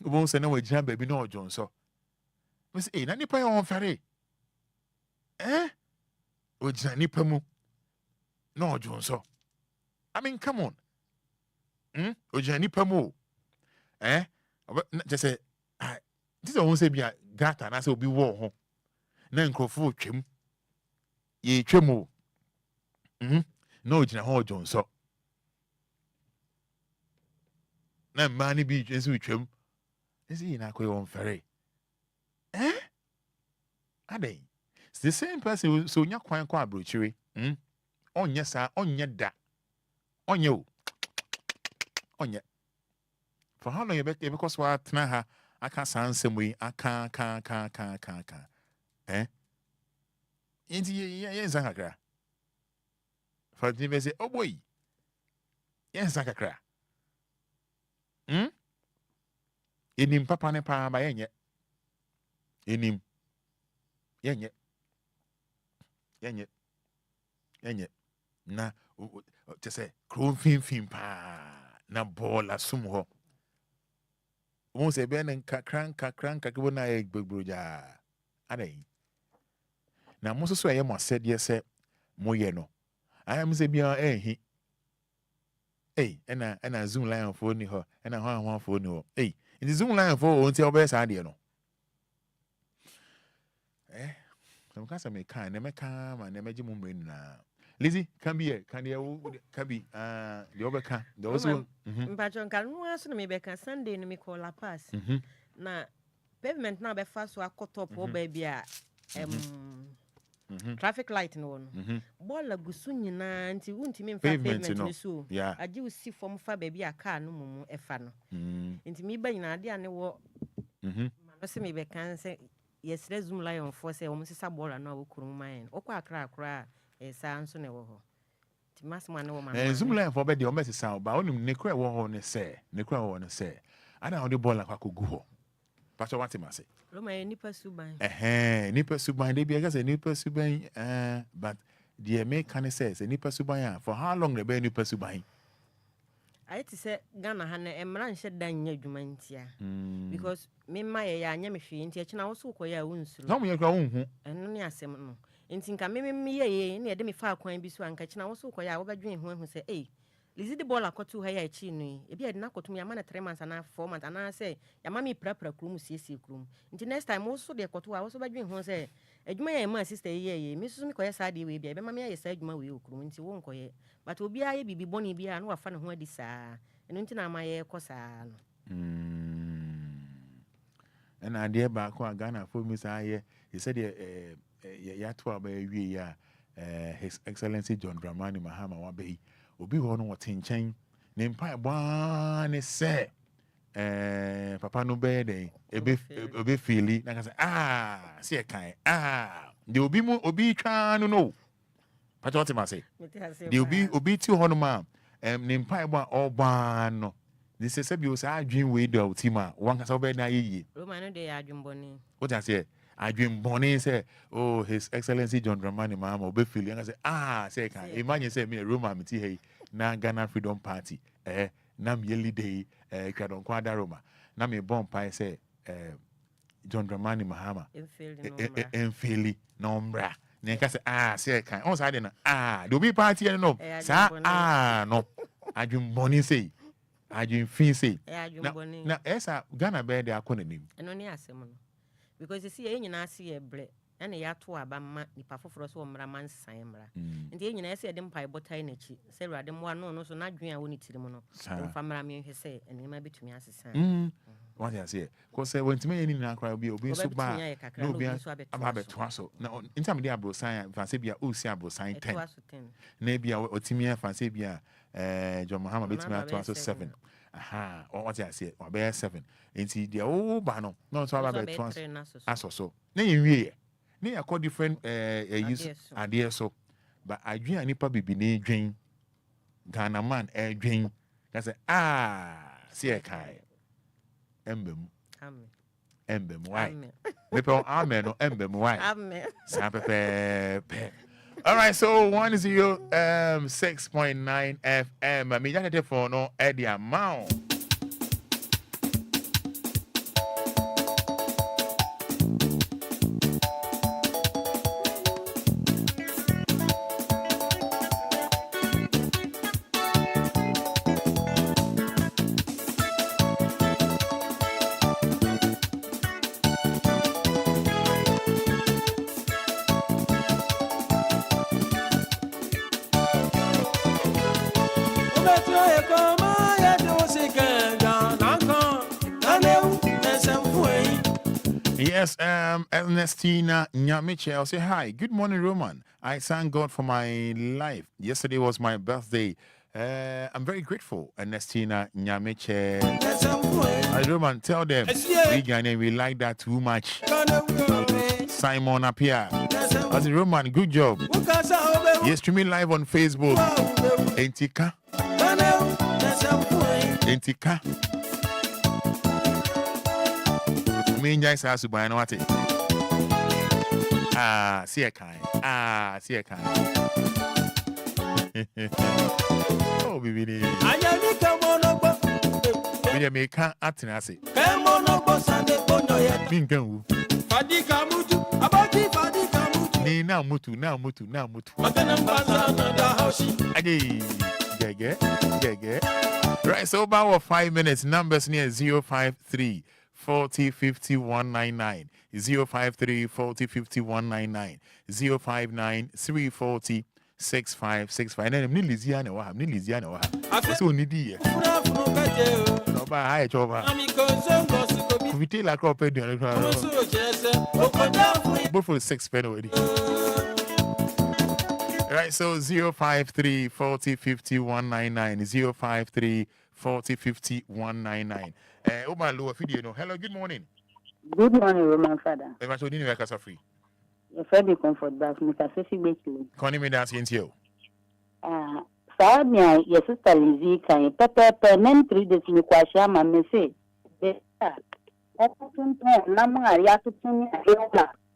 obo se na wagina baby no ojonso we say na nipa yon fere wagina nipa mu no ojonso I mean come on wagina nipa mu just say this one say bia gata na say obi wo ho na nkrofo twem ye twem o no wagina ho ojonso na mani bi enso twem esi na koy won fere ade it's the same person so nya kwan kwa abrochire onye sa onye da onye o onye for how long you be because what na ha aka sansem we aka inti ye zakakra for the be say oh boy ye zakakra enim papa ne pa ba yenye enim yenye na te say kron fin pa na bola sum ho won se be ne kakran kibo na e gbogbroja adai na mo so ye mo asede se mo ye no ayam se bia ehi Hey, and a Zoom line for ni her, and a one for no. Hey, it is Zoom line for until best idea no. Some case me can never come and never jim na. Lizzie, can be here, can be the other can. The also Patron can ask me back on Sunday no me call la pass. Na pavement now be fast so I cut up or baby traffic light no no. Bola gusu nyina nti wuntimi mfa pavement ni so. Agi usi form fa baby a car no mumu efa no. Nti mi ba nyina ade ane wo no se me be kan se yes resume lion for say o msisa bola no awokuru man. Okwa akra sa nso ne wo ho. Ti masma ne wo man. Zoom lion for be de o mesisa ba onum ne kra wo ho ne se. Ne kra wo ne se. Ada o de bola kwa kogu ho. Pastor what him say? Roma nipa suban. Nipa suban dey be say nipa suban but the American says nipa suban for how long the be nipa suban? I to say Ghana ha na emra nhye dan nya adwuma ntia because me ma ye ya anya me hwe ntia kina wo so koya wonsuru. Na mo ye kwa wonhu. Eno ne asem no. Nti nka me ye ne ye de me fa akwan bi so anka kina wo so koya wo badwen hu say eh Lizzie the ball akotu ha ya chi no e bia de na kotum ya ma na 3 months na 4 months ana say ya ma me prapra krum siesie krum nti next time wo so de kotu ha wo so badwen hu say adwuma ya ma sister ye me so me koya sa de we bia be ma me ya sa adwuma we okrum nti wo nkoye but obi aye bibi boni bia na wafa ne ho adi saa eno nti na ma ye kosa no and idea ba ko Ghana for me say he said ya to aba wie ya His Excellency John Dramani Mahama wa be obi ho no wotenchen ne mpa gba ne se papa no be den ebe fili na ka say se kan de obi twa no pato what ma say de obi ti ho no ma ne mpa gba ogba no ni se bi o sa adwin we do ti ma wan ka say obe na yeye Roma no de adwin boni what I say adwin boni say oh His Excellency John Dramani Mahama obe fili na ka say say kan imagine say me Roma me ti hey na Ghana Freedom Party na me yearly day kradon kwada Roma na me bon pai say John Dramani Mahama enfili no mbra na ka say say kan on say na do be party no sa no adwin boni say adwin fin say na esa Ghana be dey akonanim eno ne asem no because you see e nyina see e bre na ya to aba ma nipa foforo so mra man san mra nti e nyina ese de mpai botai na chi se ruade mo ano no so na dwen a woni tirim no mfa mra me hwe se enema betumi asesan what I say ko se wentime ye ni na akra obi so ba no obi aba beto so na intam de abrosan fa se bia o si abrosan 10 na bia otimi fa se bia John Mahama betumi ato so 7 what I say o be 7 nti de o ba no no so aba beto so na yenwie ne yakọ different use idea so but adwen anipa bibi ne dwen Ghana man dwen ka say see kai embem why me pe amen no embem why amen sa pepe. All right, so 106.9 FM me jate for no e di amount. Yes, Ernestina Nyamiche, I'll say hi. Good morning, Roman. I thank God for my life. Yesterday was my birthday. I'm very grateful, Ernestina Nyamiche. Roman, tell them we Ghanaian, we like that too much. Simon Apia. I said, Roman, good job. Yes, streaming live on Facebook. Entika. Minja sa suban no ate see a kind oh bibi anya ni kamo no gbo we me kan atena ase kamo no gbo sande bonyo ye mingan wu fadi kamutu abati fadi kamutu ni na mutu magana mbasa na da haushi ade Right, so about 5 minutes. Numbers near 053 40 50 199, 053 40 50 199, 059 340 6565. And then I'm Liziana. I'm Liziana. What's on the day? No, by high chover. We take like up both for 6 pen already. Right, so 053 40 50 199, 053 40 50 199. Oma lower video no. Hello, good morning. Good morning, Roman Fada. I'm actually doing a casa free. You're very comfort back, Mr. Ceci Bakery. Connie me dance into you. Sabia, your sister Lizzie, can you pepper 3 days in the Quasha, my message? Nama Yatuni,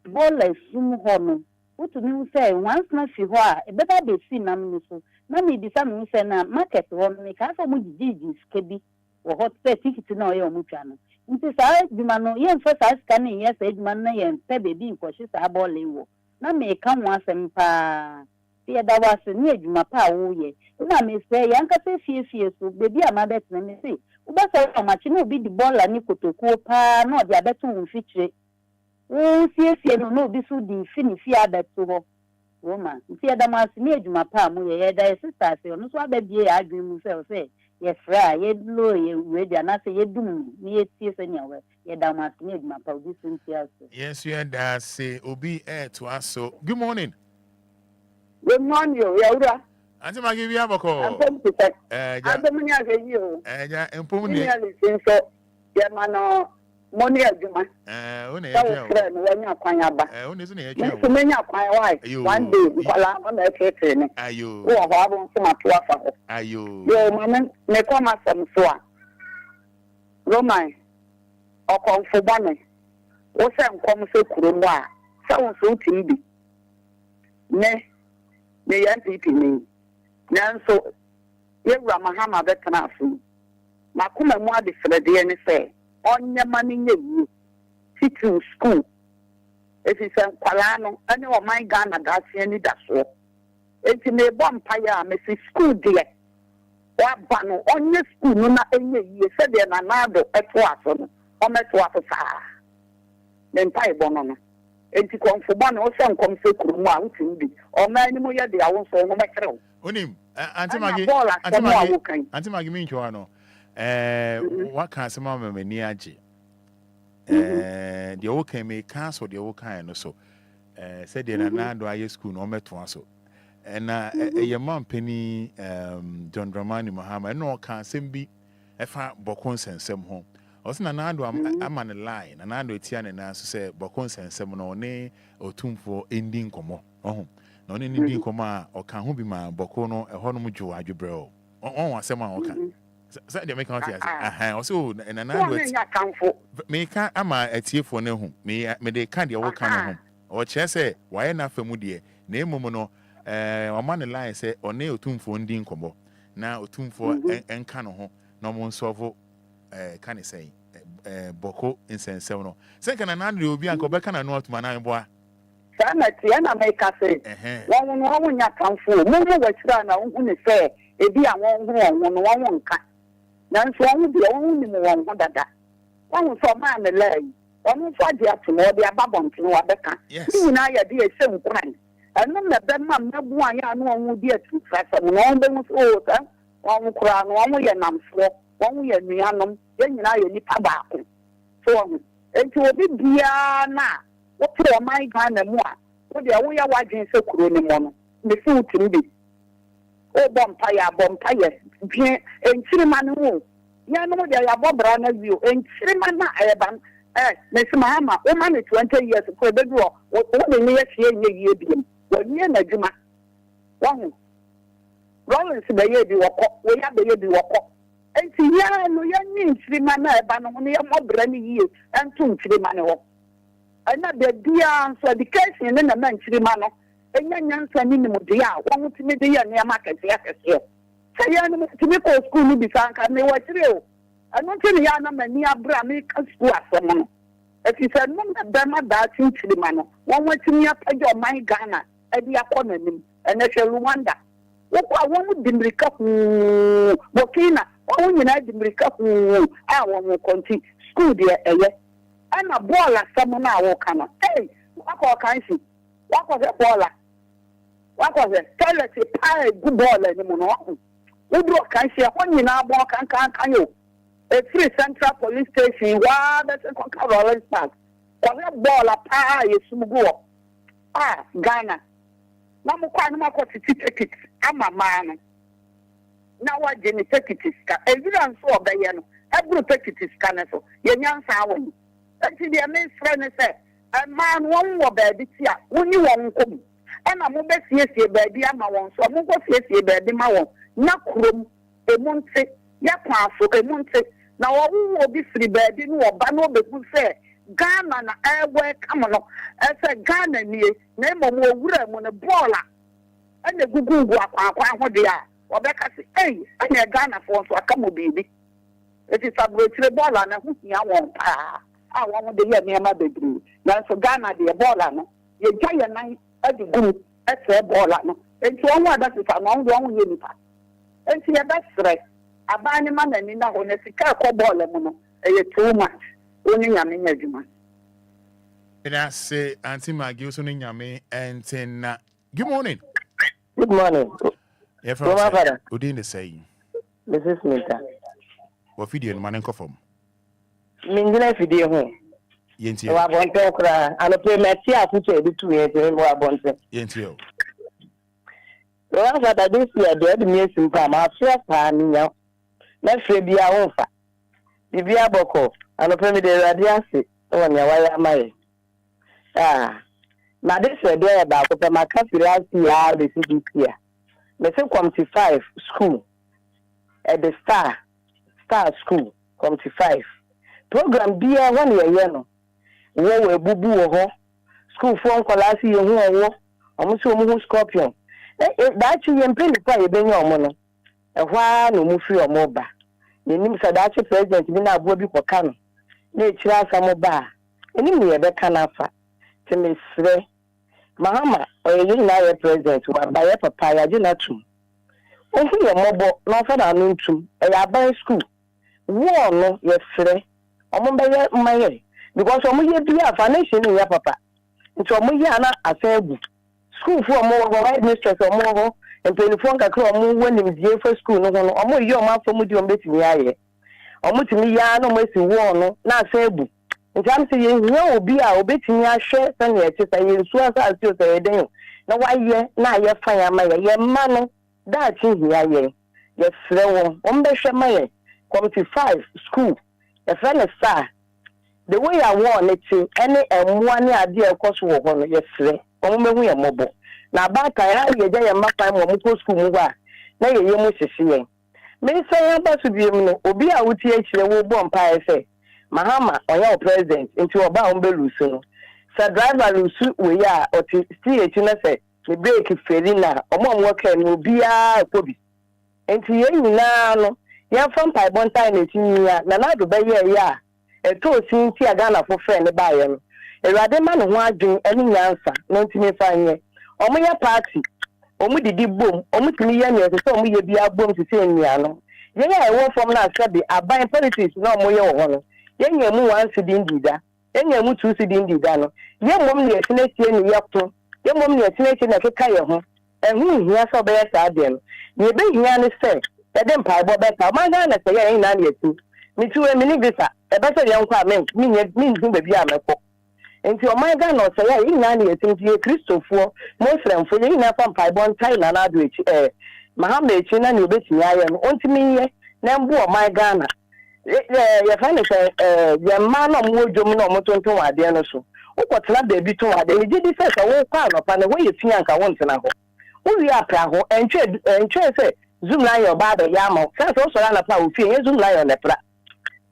Bola, Sum Hono. What do you say? Once not see why, a better be seen, Namuso. Nami be some Musena, market one, make half of Mujiji, Skebby, or hot ticket to know your Muchano. Nti saa adwuma no yɛmfa saa sika no yɛ saa adwuma no yɛmpɛ baabi nkɔhye saa bɔɔle wɔ na meka ho asɛm paa sɛ yɛda wɔ ase ne adwuma pa a woyɛ na mesɛ yɛankasa fiefie so baabi a mabɛtena me se wobɛsɛ ɔmakye na obi de bɔɔla ne kotokuo paa na ɔde abɛto wo mfikyire wo fiefie no na obi so de fi ne fie abɛto hɔ Roma nti yɛda mo ase ne adwuma pa a moyɛ yɛda yɛ sister ase ɔno so abɛbie yɛ adwene mu sɛ yes, right. You blow you ready, and I say you do me tears anywhere. You down my need my position. Yes, you and I say Obi air to us. So good morning. Good morning, you. Auntie Maggie, we have a call. I'm going to say, I'm going to you. Yeah, and Pony. Yeah, man, money aguma. When you kwanyaba. When is it? So many kwanywa. One day, kwala na ekete. Ayo. Wo ho abon so mato afa. Ayo. Yo, mama, me ko ma sam so a. Roman. Okonfo bane. Wo se nkom se kuro mu a. Sa wo so tim bi. Ne yan pipi ni. Nanso ye wura mahama betana afu. Makuma mu ade frede ne se. Onye mani nye yi teaching school if it's a kwalano any of my Ghana that's any that's all it's in a bumpire Messi school dear or bano onye school no na enye yi said there na nado etwaso o metwaso sa then pai bono enti konfo bano o se nkom se kuru mu a wutim bi o ma ni mo ye de awon so no mekere onim Auntie Maggie mean no what can some of me near G? The old came a castle, the old kind or so. Said the Nando I school no met one so. And your mom penny John Dramani Muhammad, no can sim be a fat Bocons and some home. Also, Nando, I'm on the line, and Nando Tian and answer say Bocons and some or nay or tomb for Indian Como. Oh, no Indian Coma or can who be my Bocono, a Honomujo, I do bro. Oh, someone can. So they make out here. Also, and another make ama a tear for no home. May they can't your work home. Or chess say, why enough for Moody? Name Momono, a man line say, or nail tomb for Indian combo. Now, tomb for and cano, no one sovo, can I say, Boko in San Sevono. Second, another will be Uncle Becca and not my nine boy. Tiana make us say, one ya come for, Momo was done, I won't say, a dear one cut. Nanso wo de wo ni mo won dada won so ma na lai won so ade atimo de ababon tino wa beka ni na ya de ese nkran anu na be ma mabu anya anu won de atu fasa no won be so ta won kura no won ye namfo won ye nuanom ye nyina ye nipa baako so won enti obi bia na wo pro mai Ghana mu a wo de wo ya wadwen se kuro ni mo no me fi utim bi o bompaya bien enchirima no ya no de ya bobra na view enchirima na eban me se mama o ma 20 years ko be do o de ye hie ye bi wo nie na djuma wo Rollins be ye bi woko wo ya be ye bi woko enti ya no ya ni enchirima na eban no ne ya mobra ni yie entu enchirima ne wo ana be bia so education ne na enchirima no enya nyansa ni mu de ya wo mutimi de ya ne market ya kese saya no mutimi ko school ni bi sanka ne wa kire o anu tini ya na mani abra mi ka school asem no eti se no na be ma da tinchiri ma no wo mutimi ya pajo man Ghana e bi akọ nanim ene hwe Rwanda wokwa won dimrika Burkina won nyina dimrika a won konti school de eye ana ball asam na wo kana hey wako kansi wako se ball wako se tell us a good ball ni mo no wodro kansi won nyina bo kan yo a free central police station wa be se kon Rollins Park wako ball pa yesumugo Ghana na mo kwa na mako ticket ama man na wa jeni tickets ka evidence so obeye no every tickets ka na so ye nyansa awon enti de me friend say man won wo ba bi ti a woni won kom na mo be siesie ba bi ama won so mo ko siesie ba bi ma won na krom emunte ya kwa so emunte na wo wo bi firi ba bi no oba no be ku say Ghana na ewe kama no ese Ghana nie na mo owura mo ne bola ene gugu akwa ho de a obeka se ene Ghana for so aka mo bibi eti sabotire bola na hu hia won pa a won de ye me ma bedru na so Ghana de bola no ye jaye nan adugu ese bola no enti won wa da se fa no won ye nipa enti ye besre abani ma na ni na ho ne sika ko bola mo no eye too much oni nyame nyadwuma ina say Auntie Maggie also ni nyame entina. Good morning. Good morning. Yeah, from Fada. Udin the saying. This is Mita. What video man enko from? Mindina video ho. Yenti. Wa bonte okra, ano pe meti afuche ebitu yenti wa bonte. Yenti o. Wa Fada this year dey me simpa ma afia pa ni nya. Na fre bia wonfa. Bibia boko, ano pe me de radiance o nya wa ya mai. Now this is there about my country last year, the CDP. Me say committee 5 school at the Star School, committee 5. Program be 1 year no. Wo bubu wo school for class ye hu wo. Omo so mo scorpion. That you mpeni pa ye benyo omo no. Ehwa no mu free omo ba. Ni nim say that president bi na abo bi koka no. Na echira asamo ba. Eni me ye be kana fa. Temesre Mahama oye na ye president wa ba ye papa ya jina tum ofu ye mobo na fa na no tum e ya ban school wo no ye fre omo be ye maye because omo ye bia fa na shey ya papa nti omo ye ana asagu school fu omo wo right mistress omo ho empelifon kakra omo wonim die for school no ho no omo ye omo afo di omo betimi aye omo timi ya no mo si wo no na asagu Njam se ye hia obi a obetimi ahwe sane ye te say nsu asa asio say den na waye na ye fan ya ma ye ma no da chi hia ye fre wo on be hwe ma ye committee 5 school e fre ne star the way I want it to any emwa ne ade e koso wo ho no ye fre on mehu ye mobo na ba ka ya ye ja ye ma fan mo ko school mu ba na ye mu sisi ye me say ya ba su bi mu no obi a wuti a kire wo bo mpa e say Mahama oya president into oba ombelusu no sa driver lusu we ya oti CH na say me break feri na omo ka no bia kobi enti ye nyina no ya from pai bontai na tinya na do be ye ya e to sinti aga na fo friend ba ye no erade ma no ho adwen eni nyansa no ntimi fa nye omo ya party omo didi bom omo timi ye ne so omo ye bia bom se se nia no ye ya e wo from na sabi aban politics na omo ye wo ho no yenye mu 1 cedi ndida yenye mu 2 cedi ndida no ye mom ne esinecie ne yakto ye mom ne esinecie na keka ye ho ehu hia so be ya ade no ye be hia ne se e de mpa bo be ka ma ga na se ye na ne etu mi tu e mi ni visa e be se ye nkwa men mi ndu be bia mekọ enti o ma ga na se ye na ne etu ye kristofo moslemfo ye na fa mpa bo ntai na na do echi mahama echi na ne obetimi aye no ontimi ye na mbu o ma ga na ye fane say ye ma no mo dwom no mo tonton ade no so ukotena baby to ade ye di say wo kwa no pa na wo ye fia nka wo ntena ho wo wi apra ho entwe say zoom na your baba ya ma say so so na pa wo fie ye zoom na your lepra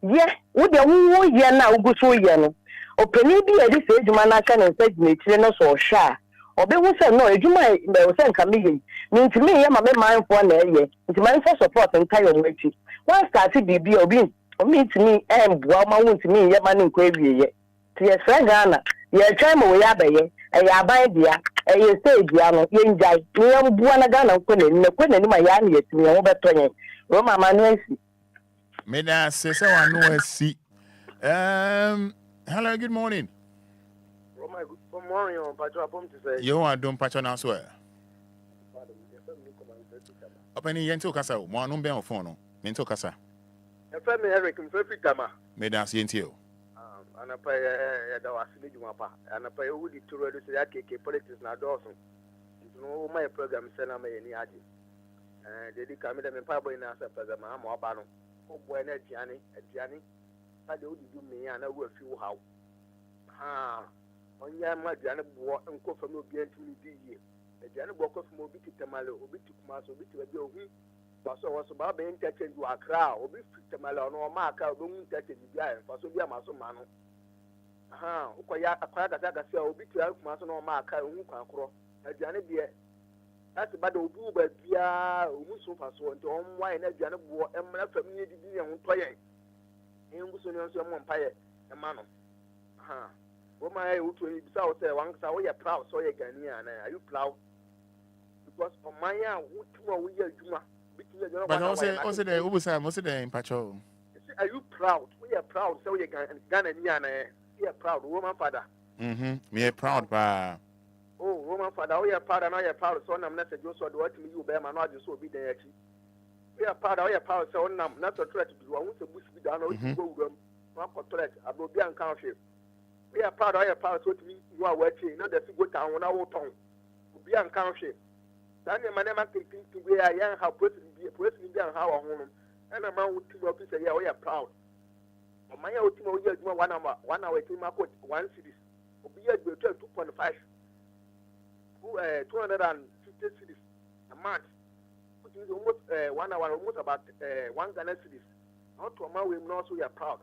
ye wo de wo ye na wo so ye no opani bi ye di say edwuma na aka na say na tire no so hwa obe wo say no edwuma be wo say nka me ye mi ntimi ye ma me manfo na ye ntimi for support nka yo mati one start bibi obi ntimi bua ma wo ntimi ye ma ne nko awie ye ti ye sra Ghana ye twa ma wo ya baye e ya ban bia ɛyɛ stage ya no yɛngyae ne yɛmboa na Ghana nkɔ n'anim a yɛa ne yɛtumi yɛn ho bɛtɔ yɛn Roma ma no asi Meda se se wa no asi hello good morning Roma good morning on Pacho apom to say you want don Pacho now so Openi yento kasa o mo anu ben o phone no yento kasa FM Eric mfefi kama Meda se yentio anapa ya da wasile juma pa anapa ya wudi turo do se ya keke politics na doso no my program se na me ni aje dedi kamida me pa boy na sa program ama oba no ko boy na atiane ta de wudi du me ya na wo afi wo hawo onya ma aduane bo enko fam obi antuni di yie aduane bo ko fam obi titamale obi tikuma so obi tibabi ohu paso wo so ba be interchange wa akra obi titamale ono ma aka obi mu interchange bi ayen paso bi amaso ma no ukoya akwara gasa obi tia kuma so no ma aka ohu kwa akro aduane de ati bada obi u ba bia omuso faso nti on wa na aduane bo emra fam ni di bi ho toyen enguso ne so mo mpaye ema no Roma I would say one say we are proud so you Ghanaian are you proud because on my we are Juma but also the Ubusa most of the in Pacho are you proud we are proud so you Ghanaian we are proud Roman Fada we are proud ba oh Roman Fada we are proud and I are proud so I'm not just what me you bear man not just so be there we are proud so I'm not to try to do I want to boost be down or to go one for threat about be unconscious we are proud so to me you are working not that you go down when I will tongue be unconscious then the man thinking to be a young how person be and how a home and a man with two of say yeah we are proud my ultimate year 1 hour team up with 1 cities be a 2.5 250 cities a month which is almost 1 hour almost about 1 Ghana cities not to my way not so we are proud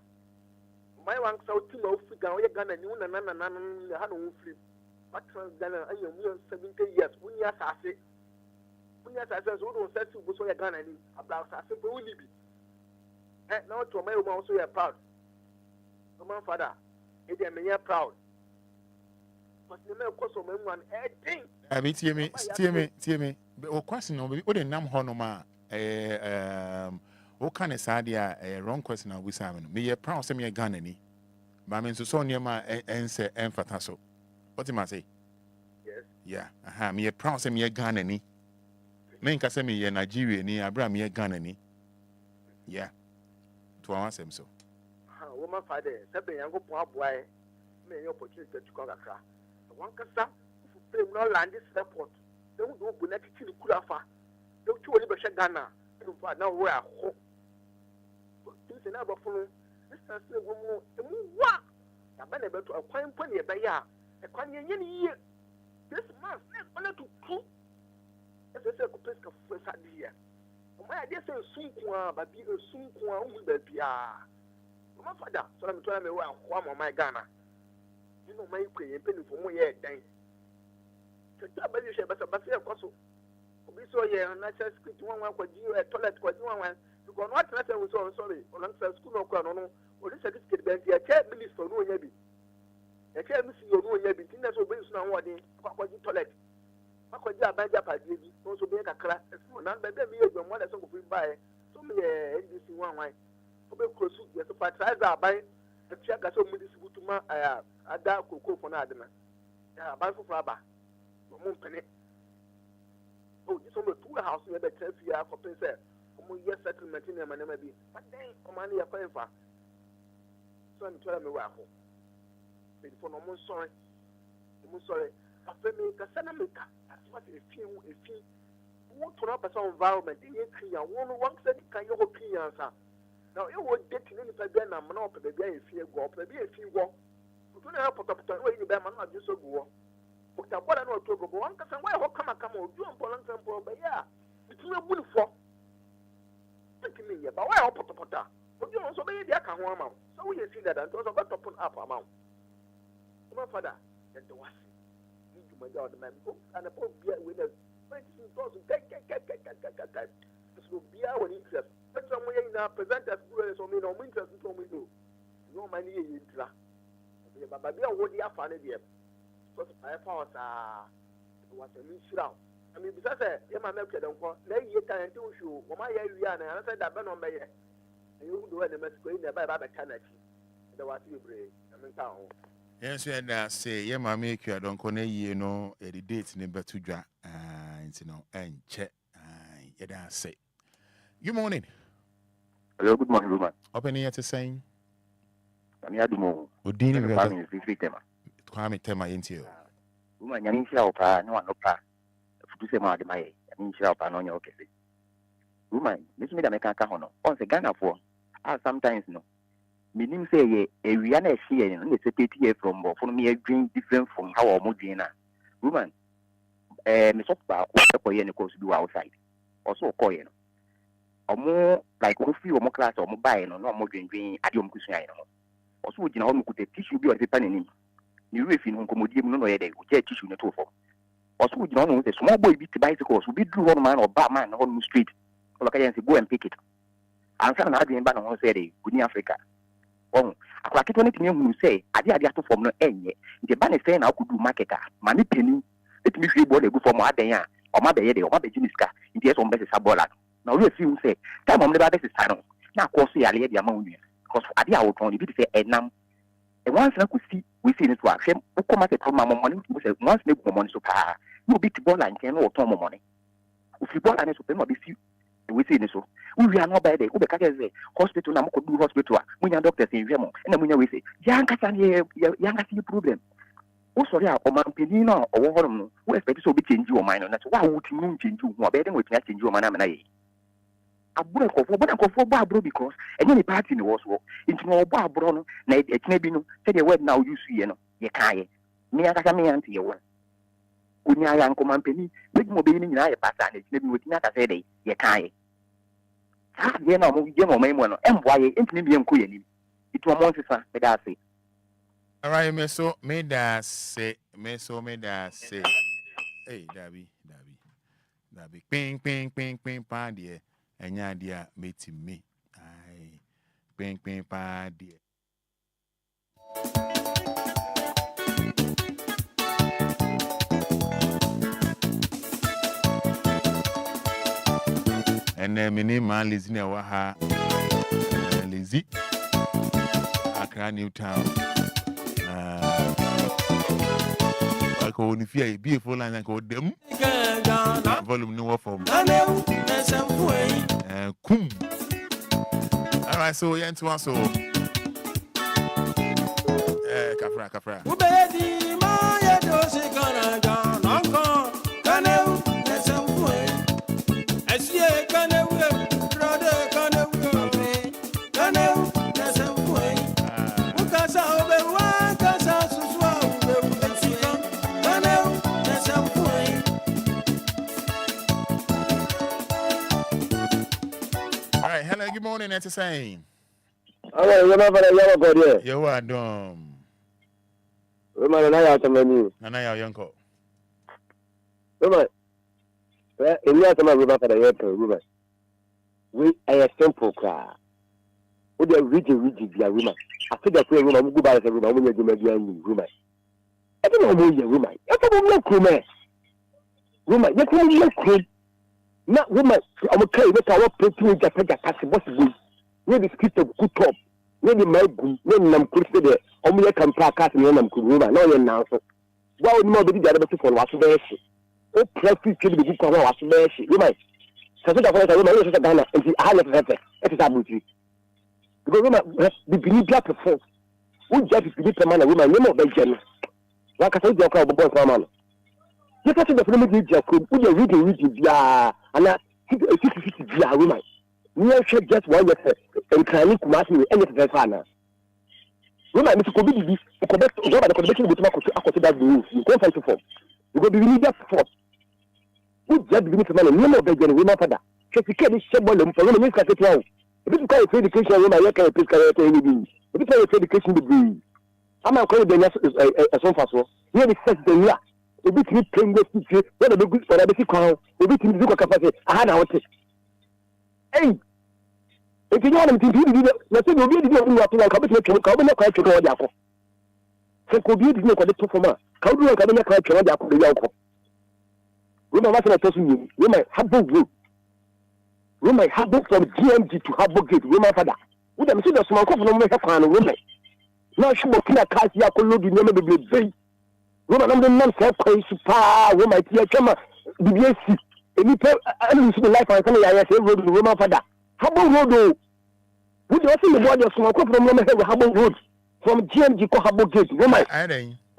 my one so team of Ghana new na ha no flip but Ghana ayo 70 years unya sase so don't say so ya Ghana ni about sase for we live now to my woman also you proud no man Father e dey me proud but the man cause of one thing abi tie me o question no o dey nam ho no ma o kan say dia wrong question na we say me proud say me Ghana ni ba me so near ma ense enfata so what am I say yes yeah me proud say me Ghana ni me nka say me Nigeria ni abra me Ghana ni yeah to our same so woman Father say be yango po aboa me your opportunity to come akra one kasa frame no land this airport dem do bu na titi kura fa dem ti woni be Ghana no fa na we aho things na ba funu this is wo mu wa na ba na be to akwan po ne be ya akwan ye ni ye this month na to ku ese ko peska fu sa dia o ma ya say sunku a ba bi sunku a wu ba bia o ma Fada so na me to na me wa aho ma my Ghana you know my kwe pen for mo ye dan tata ba ye she ba se koso obi so ye na cha script one kwaji toilet kwaji one because what na say we so sorry on na school no kwa no o di certificate ben ya che minister no nya bi ya che minister no nya bi tin na so be so na wodi kwaji toilet kwaji abanja pa bi so so be kakra so na be mi ye gbo mo na so ko fi bae so me ye ndc one obe krosu ye so fertilizer aban etia ga so mu disibutuma ada koko fo na adena ya ban fo aba mo mpene oh this one two house we be tell you for pense mo yes settlement ni ma bi but then o man ya fa fa so mi tora me wa ho be fo no mo sorry afemi ka sana me ka asfa efi wo tora person environment ni clean one say kan yo clean sa now it would get in any bed na man up the be efi go up the be efi go to na potopota we ni be man na just go but abora na to go one kasa why ho kama o do ampolan tempo be ya itu na bulu fo me ya ba why ho potopota o do so be dia ka ho ama so we see that and so go top up ama my Father and the was you my God man and a pop bia we na so bia when interest but some way na presenters so me no interest so me no money e intra baba bia wo dia fa ne dia because I found was a new show. I mean, because you might make them call, let you can do show, or my area, and I said that Ben on Mayor. And you do any mess going there by Canada. There was you brave. I mean, town. Yes, and say, yeah, my make you don't connect, you know, the dates number 2 dra, and you know, and check, yeah, say. Good morning. Hello, good morning, Ruman. Open here to saying. I'm here to move. Udini, the family is this tema. Kwame Tema into you. Woman, Yanisha Opa, no one Opa. To say more than my Yanisha Opa, no, okay. Woman, this made a mechanism. Once a Ghana for, sometimes no. Meaning say a Rihanna here and it's a PTA from me a dream different from how I'm moving. Woman, Miss Opa, who course do outside. Also, coin. Or more like one free or more class or mobile or no more dream, I don't know. Also, you know, could the tissue be a paper in him? You if in Commodium no way, which is tissue net for. Also, you know, the small boy beat the bicycles will be drew one man or bad man on the street. Or like I say, go and pick it. And some had been banned on Saturday, in Africa. Oh, I like it when it who say, I did to form no end. The ban is saying I could do marketer, money penny. Let me free body go for my day or my baby or my business car. It is on basis of Bola. Now, we assume say, time on the basis channel. Now, course, I lay the amount. Because I did our own, if say, and now, and once I could see, we see it to action, who come at the money, who said, once make money so far, you beat the ball and can or tom money. If you ball and it's open, be few, we see it so. We are not by the Obia hospital, now could do hospital, when your doctors in Remo, and then when we say, young see problem. Oh, sorry, or my Penino or Warham, who expects to be changed your mind, and that's why would you change you more better with change your man. I broke off for Barbro because any party in the was into more Barbro, Ned, it may be no, say the word now you see, you can't. Me, I got me auntie your one. When you are young company, make more being in a pass and it's maybe with not a say, you can't. Ah, you know, we give my one, and why ain't me being queen. It was months, but I say. All right, Meso, made that say, hey, Dabby, ping, pan, dear. And ya dear meeting me. Aye, ping, pa, dear. And then my name is Lizzie Waha, Lizzie, Accra, Newtown. I call if you are beautiful and I call them. Volume no form. Kum. All right, so yeah, to us so. Kafra. Ubedi ma ya dosi kana ga nonko kaneu nesemwe. Esie kaneu brode kaneu nesemwe. Ukasa obewa kasa suswa obewu ensika kaneu nesemwe. All right, hello, good morning, that's the same. Hello, you are dumb. Woman, I have some money. And I have young call. Woman, in your time, we for the airport, woman. We are a simple car. We are rigid, woman. I think that woman will go by the woman when you do my woman. I don't know who you are, woman. I don't know who you are. Woman, you can't look. Not woman, I'm okay with our people in Japan, possible. Maybe script of good top. Maybe my good, maybe I'm considered. Only can pack me and I'm cool. No, you're now. Why would nobody be able to follow us? Oh, practice to the book of us. You might. So that I was a Ghana and the highlife of it. It is absolutely. Because woman, the believe that before. Would just believe the man and woman, you know, by general. Like I told you, about both my man. You got to the family, Jacob, would you reading, yeah, and that 50 woman. We are just one of and trying to match me anything finer. Woman, Mr. Kobe, the connection with Marco to that move. You can't fight to form. You go be really just for. Would just be man and no more beggar, woman, Fada. Just because it's someone for women, you can't get wrong. If you call it education, woman, you can't pick anything. If you call it education degree, I'm not calling the as one fast. Here is first the year. A bit me playing with you, when a good for a basic crown, a bit in the capacity. I had out. Hey! If you want to do it, let's say you'll be able to like a bit of carbon quite to go down. So, could you do what it took from us? How do you come in a quite to go down? Roma was not talking. Roma Habo Road. Roma Habo from GMG to Habo Gate. Roma Fada. Would have seen the small coffin on the pan. Roma. Now she will kill a car. You could load the name of the bay. Roma number none said, "Pa, Roma, dear Chama, BBC." And you tell the life I come. I say, Roma Fada. Habo Road. Would you see the body of small coffin from Habo Road from GMG to Habo Gate? Roma.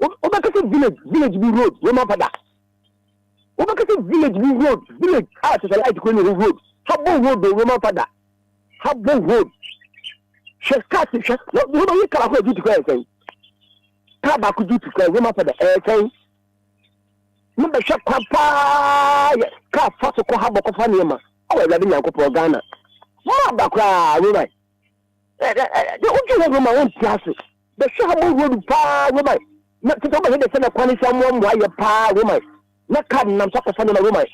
Obakasi village B road, Roma Fada. Obakasi village B road, village art is a light going road. Habo road, Roma Fada. Habo road. Shekasi, Roma, you can't go to cry. Kaba could do to cry, Roma Fada. Number shop papa, car fast to Habo Cofanima. Oh, I didn't go Ghana. Mabakra, Roma. You Roma own classes. The Shabo road, Pa, Roma. Not to come ahead and send a quality someone while you're pa woman. Not cutting them talk of a woman.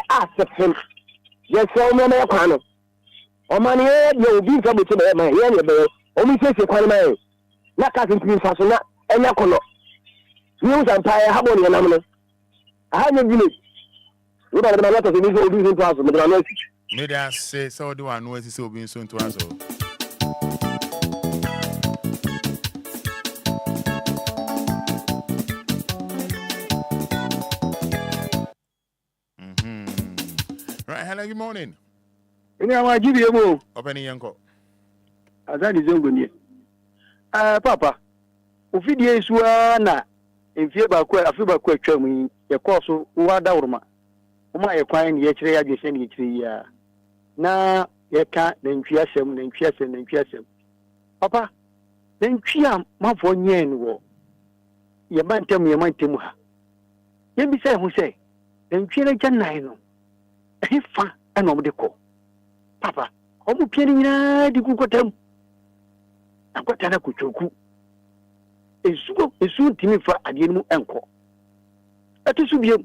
Ask him. Yes, so no man. Oh, money, you'll be trouble to my ear. Only says you're quite man. Not cutting to Fasona and Yakolo. News Empire, how many anomaly? I haven't village. What are the matters of these old using class? Maybe I say so. Do I know it's still being soon to us? Right, hello, good morning. I give you a move. Opening uncle. As that is only. Papa, if it is one, if you are quite a few question, your course, what down my acquiring yesterday, I just send it 3 years. Now, you can't then cheer him. Papa, then cheer my 4 years. You might tell me, you might tell me. You be say, who say, then cheer again, I know. Fa and over the call. Papa, I'm planning the Kukotem. I've got an akuchoku. A soon to me for a dinu uncle. That is to be of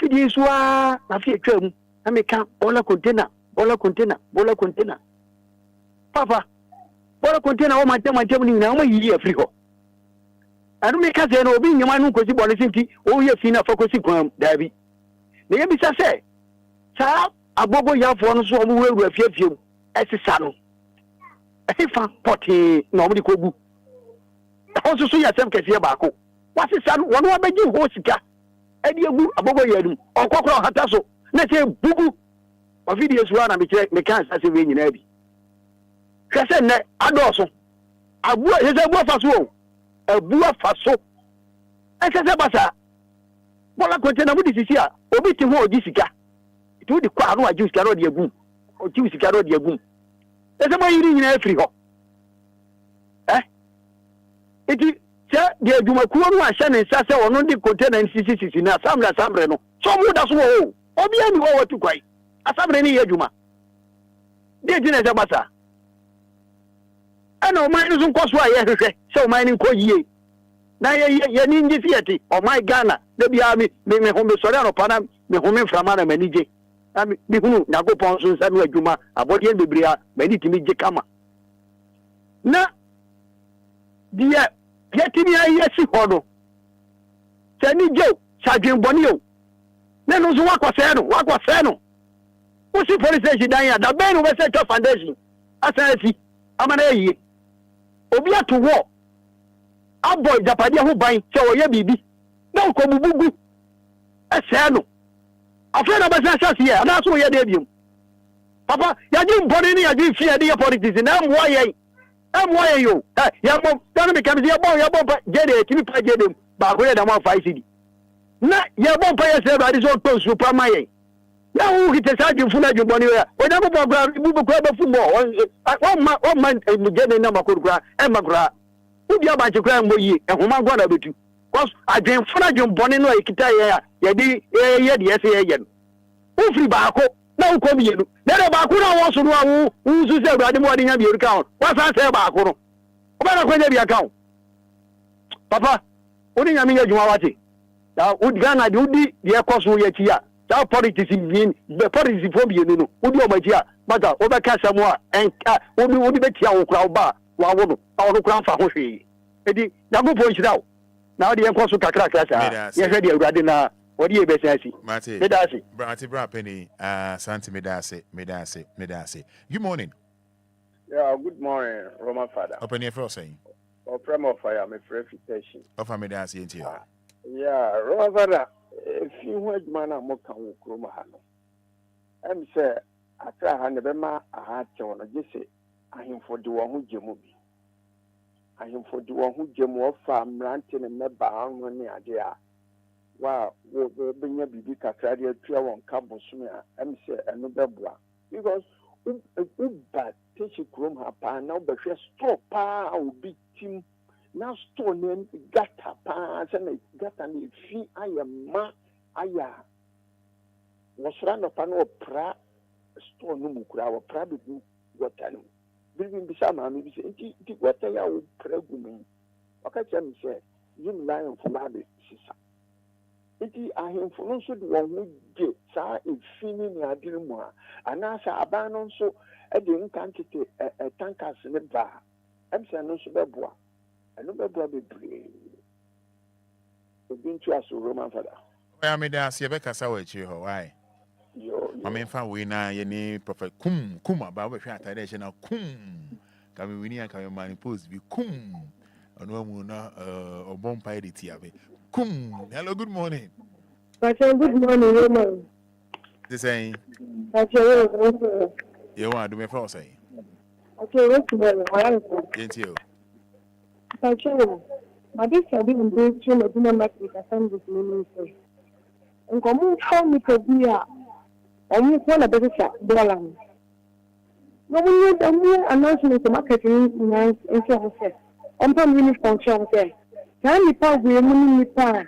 it is why I fear term. I make up bola container. Papa, bola container all my time I tell you now my year free. I don't make us an obey your man who could see city. Oh, you've seen a focusing on Davy. The Abisa say. Abogo ya for so mu weru afiafiem esisano efa poti na omudi kogu also so ya sem kese ba ko wasisano wono abeji ho sika edi egu abogo ya dum okokoro hata so na se bugu o videos wa na me kan sase we nyina bi kwese ne adoso abu yese abu afaso esese basa bola kote na mudi sisi a obi ti ho oji sika to the kwa no ajus karo de agum o ti karo de agum ese ma yiri nyina afri ho eti se de aduma kuo no ahye ne nsa se wono de container nsisi na samre no so mu da so ho obi ani ho watu kwai asamre ni aduma de jina se basa ana o man no so koso aye hwehwe se o man ni ko yie na ye ni ngi fiati o my Ghana de bia me ho me sori ano pana me ho me frama na manije ami bihunu na go pon so sanu adwuma abodie bebria mani timi je kama na dia yetimi ayesi hodo tani jo sadwen boni o na no so wakose no o si police station dan ya da ben we set foundation asansi amana yi obi atowo aboy japade ho ban se wo ye bibi na ko bubugu ese no afena basa sasi ya na so ye de biom papa ya ji mboni ni ya ji fie de politics na mwa ye yo ya mo tanu me kamzi ya bo pa jede timi pa jede ba ko ye da mo 5 cd na ya bo pa ye se ba di so to super maye na wu hite sa ji funa ji mboni ya o da bo gra bu ko ba fu mo o man jede na makura e makura ubi aba ji kra mbo yi e homa gwa na betu cause adwen funa ji mboni no ekita ye di ye de ese ye no ufri ba ko na uko mi yenu na ba ko na wo so no awu unsu se urade mo de nya bi erika on wa sa se ba ko no o ba na ko nya bi aka on papa odi nya mi nya juma wati da odi Ghana de odi de ekoso ye ti ya da politics bin be politics fo bi yenu no odi o ma ti ya mata o be ka samu a enka odi be ti ya wo kra ba wa wo no a wo kra fa ho hwe edi na go po nchira na odi ekoso kakra kra sa ye hwe de urade na What do you best say? Mate. Medasi. Brati bra penny. Santi medasi. Good morning. Yeah, good morning, Roman Fada. Open your first saying. MiPROMO Fire, my reputation. Offer medasi into you. Yeah, Roman Fada. If you want man, I'm more can Kromahano. I'm say, I try and never ma a heart on a jesse. I am for the one who jemubi. I am for the one who jemu farm ranting and never on one idea. Wow, we'll bring a baby cacadia to our cabo smear. I'm say, another bra. Because bad teach chrome hapa now, but just stop our big team. Now, store name gata pa and gata ni fee. I am ma aya was run upon our pra store no mukra or private water. Building besama me say, what I will pregnant. Okay, Jim said, you lion for my sister. Iti ahemfo no so de won ho gye saa efini ni adire mu a anasa aban no so e de nkantete tankas ne ba emse no so beboa eno beboa bebre obi ntu aso Roman Fada oya me da se be kasa wa chi ho why yo mama fa we na ye ni prophet kum aba we hwe atade che na kum ka me wini aka me man post bi kum ono mu na obon pa edit abe. Hello, good morning. Good morning, Roman. The same. You want to do me for say? Okay, what's the Thank you. My best idea in doing to the market with a this ministry. And come on, me to be a only one of the dollar. No, we need a announcement to marketing in services. I'm from uniform services. Can you pass the money pa?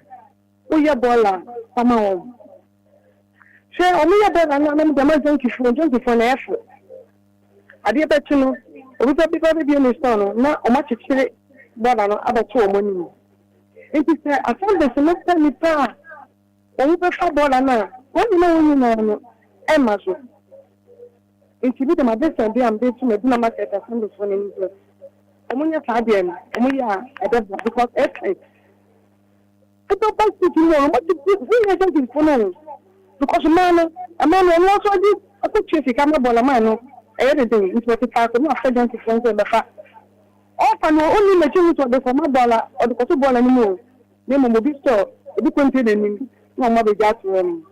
Oya bola, come on. Say, omi ya bola na me jama junkie phone na effort. Ade be tuno, obi to people be in store na o ma chichire bola no abato o money. Enti say, after the semester ni pa. Obi be fa bola na, when you know no e ma so. Enti bi de ma best idea am dey to me na market after the phone ni. Omunya Fabian, Omuya, because it's don't pass it to you. What do you think? Because a man, also did a picture if I'm a bolamano, everything is what the fact of not to friends and the fact. Often, only machines or the former dollar or the possible anymore. Name will be store, a bit contained no mother got to him.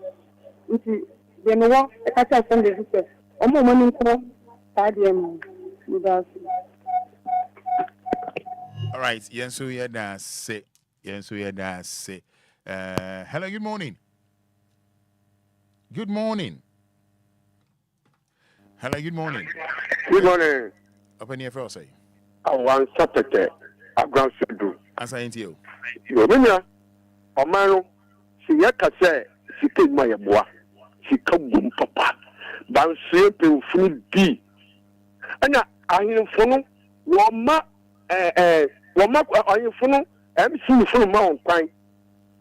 Then what a catch from the sister. Or more money for Fabian with us. All right, Yensu Yeda say. Hello, good morning. Good morning. Hello, good morning. Good morning. Open your first say. I want Saturday. I'm going to do. Answer into you. You know, a man, she yaka say, she take my boy. She come boom papa. Ban sleeping food D. And I hear from Wama. Wama ayi funu MC funu ma on kwan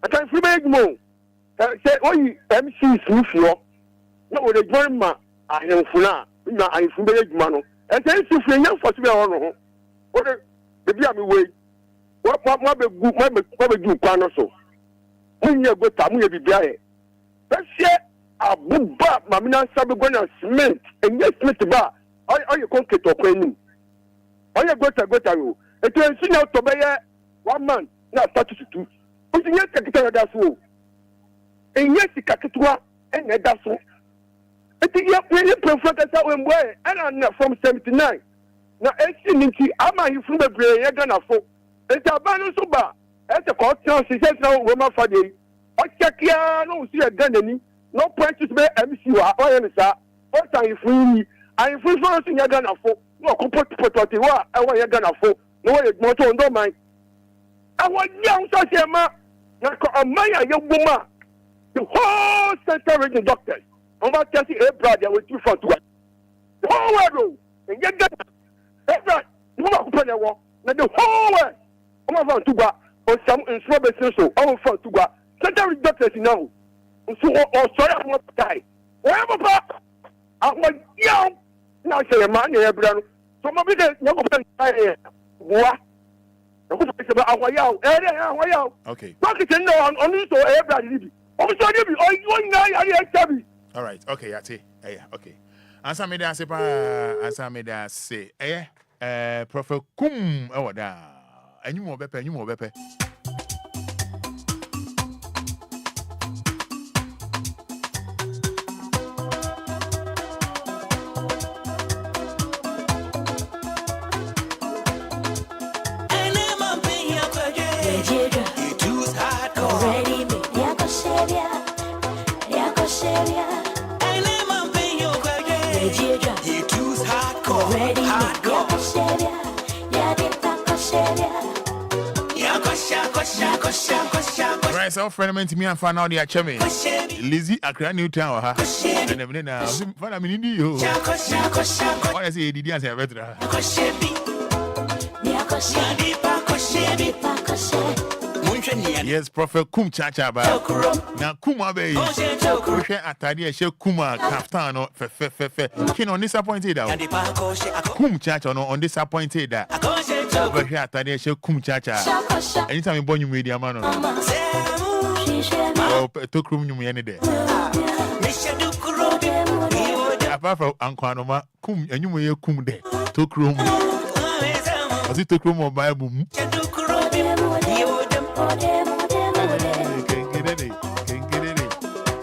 atan funu be egmo say oyi MC funu na wo de join ma ayi funu na ayi funu be egma no e say MC funu nya fo se be ho no wo de bia me we wa be gu kwan no so munya gota munya bibia e be se abuba ma mina sabe gona cement enye cement ba oyi concrete okwan ni oyi gota yo it is seen out to be 1 man, not 32. But yes, that's so. And yes, the Kakatua and that's so. It is really perfect as our way, and I'm not from 79. Now, excellently, I'm a from the brain, you're gonna fall. It's a banner so bad. That's a court chance, he says now, Roma Fadi. I check here, no, see a gun, no practice by MC or answer. What are you free? I'm free for us in your gun of four. No, comport what I want your gun of four. No way, motor don't mind. I want young Sashema, not a Maya, young woman. The whole center region doctors. I'm not just a brother with 2 for 2. The whole world, and get that. That's right. You want to put a walk. Now the whole world. I'm about to go. Or some in small business, I'm about to go. Center region doctors now. So, sorry, I'm not die. Wherever, I want young. Now, say a man, brother. So, my business, no open. What? Okay. Okay. Talk it no on this or everybody. All right. Okay. Yati. Yeah. Okay. Answer me that say. Prophet Kum. Oh, da. And you more bepe. Right, so friend of me and found out the Acheme. Lizzie, I create new town, and then now, what I mean, you. What I say, did you answer better? Yes, Prophet Kum Chacha. Now, Kuma Bay. Atadia, she Kuma, Kaftano, Fe. King on disappointed. Kum Chacha on disappointed. But here, Atadia, she Kum Chacha. Anytime you born, you media man. Oh, took room you any day. Apart from Anquanoma, Kum, and you may Kum de. Took room. Was it took room or Bible?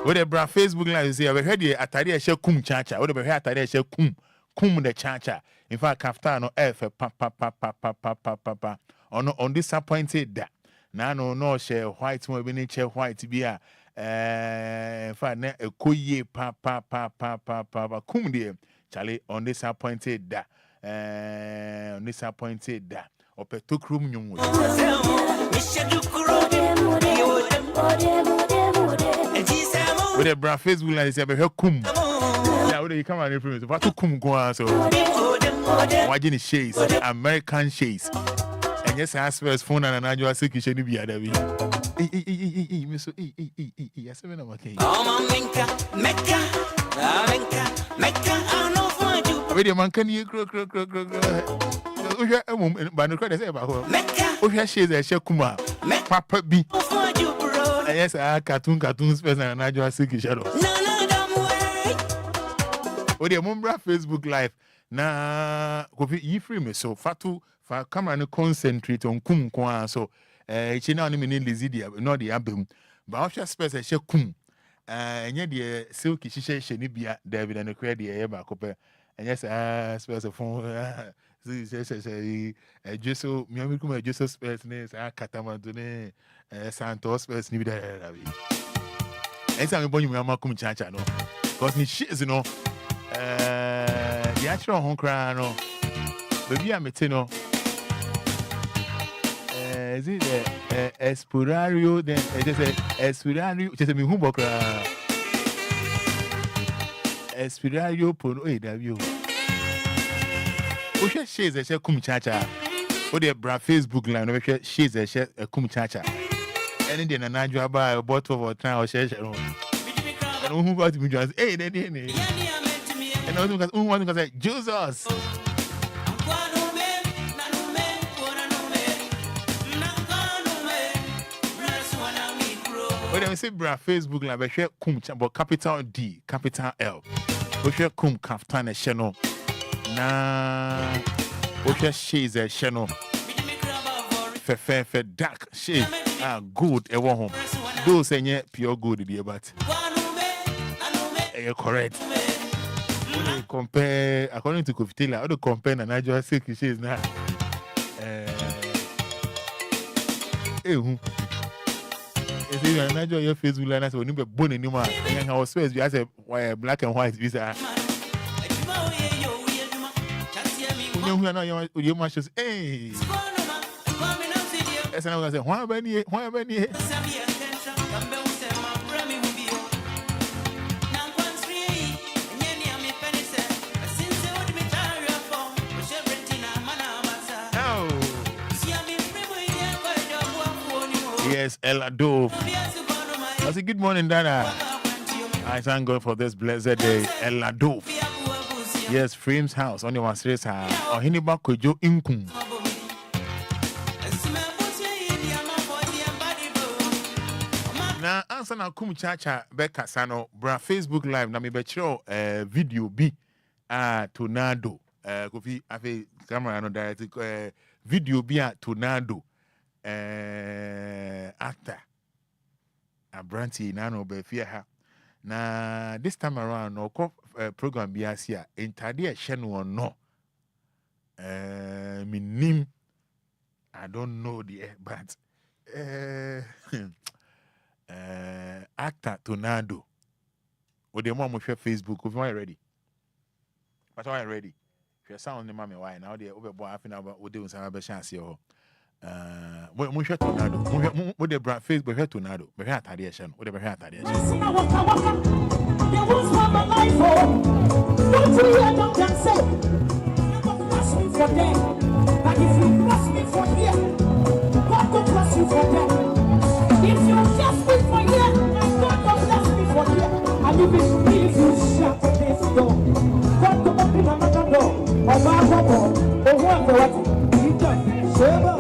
What about Facebook Live? See, I heard the Atadia share Kum Chacha. What about Atadia share Kum the Chacha? In fact, Kaftano F pa. On disappointed that. Now no share white more than share white be a in fact a koye pa Kum dear Charlie on disappointed that on disappointed that. Ope took room you with a bra Facebook like this, I Kum. Now, you come out from it. What to Kum go on? So, watching shades, American shades. And yes, I asked for his phone and I know I said you should be at the Miss yes, I'm okay. Wait a man, can you croak? But no credit about her. Oh, she is a Shekuma. Papa B. Yes, I cartoons person and I just see shadow. Oh, the Mumbra Facebook Live. Na you free me so fatu fa camera no concentrate on kum kwa so she now ni me Lizidia no the album but I just space she kum enye de silky she ni bia David and the e ba kope enye space phone say Jesu mi ami kuma Jesu space ne sa katama to ne Santos space ni bi da rabi ensa me bonyu mi amakum chacha no because ni shit you know the actual home cry no baby I'm no is it Espurario then just Espurario just me humbo cry Espurario pono w o she is a kum chacha o the bra Facebook line no she is a kum chacha any day na najwa buy a bottle of time or share and who got me just hey then and I want to say Jesus. When I say bra Facebook like we share kum but capital D, capital L. We share kum kaftan a channel. Na we share shades a channel. Fe dark shade. Good e one home. Those say pure good be but. Correct. Compare according to Kofitila, how to compare and I just say she is now. If you are not your Facebook line, I said, when you be born in Numa, and our space, we have a black and white visa. You know, you must just, hey, as I was saying, why are you? Yes, Elado. I say good morning, Dana. I thank God for this blessed day. Elado. Yes, Frame's house on the one street side. Or Hiniba Kojo Inkum. na ansa na kum chacha beka sano bra Facebook live na me be chiro video bi tornado kofi afi camera no direct video bi tornado actor abranti na no be fear ha na this time around no program bi asia entade hye no no minim I don't know the but actor tornado o de mo share Facebook if you are ready but are ready if you sound me why now the over boy after now o de unsa be chance here mo share tornado mo de brand Facebook share tornado be share atade hye no o de be share atade hye for them, but if you bless me for here, God will bless you for them. If you bless me for here, God will bless me for here. And if you shut this door, God will open another door. Or whoever, you can save us.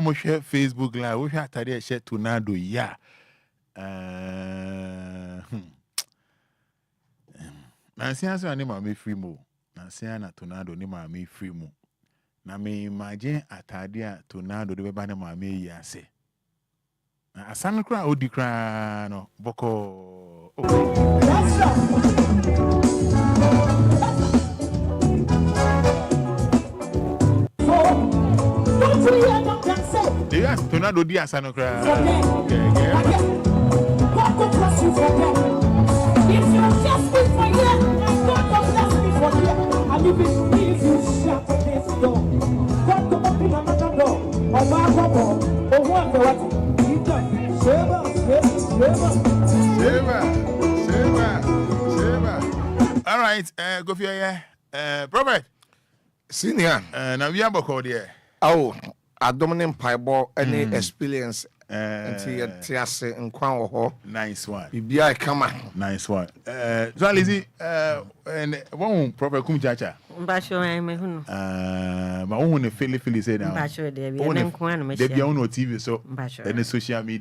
Mo share Facebook live we share atade share tornado ya na sianso ani ma me free mo na sian na tornado ni ma me free mo na me imagine atade a tornado de be ba na ma me yi ase na asan kra odi kra no boko yes, tornado di asano kra. All right, go for here. Prophet. Senior. Now we are called here. Oh. Adomine Paibo any experience until Tiase and Quan. Nice one. Bibia come nice one. So Lizzie, and one proper kumchacha. Basho me hunu. Ma one feel say now. Basho there be na nko na me. There be on TV so Basho. any social media.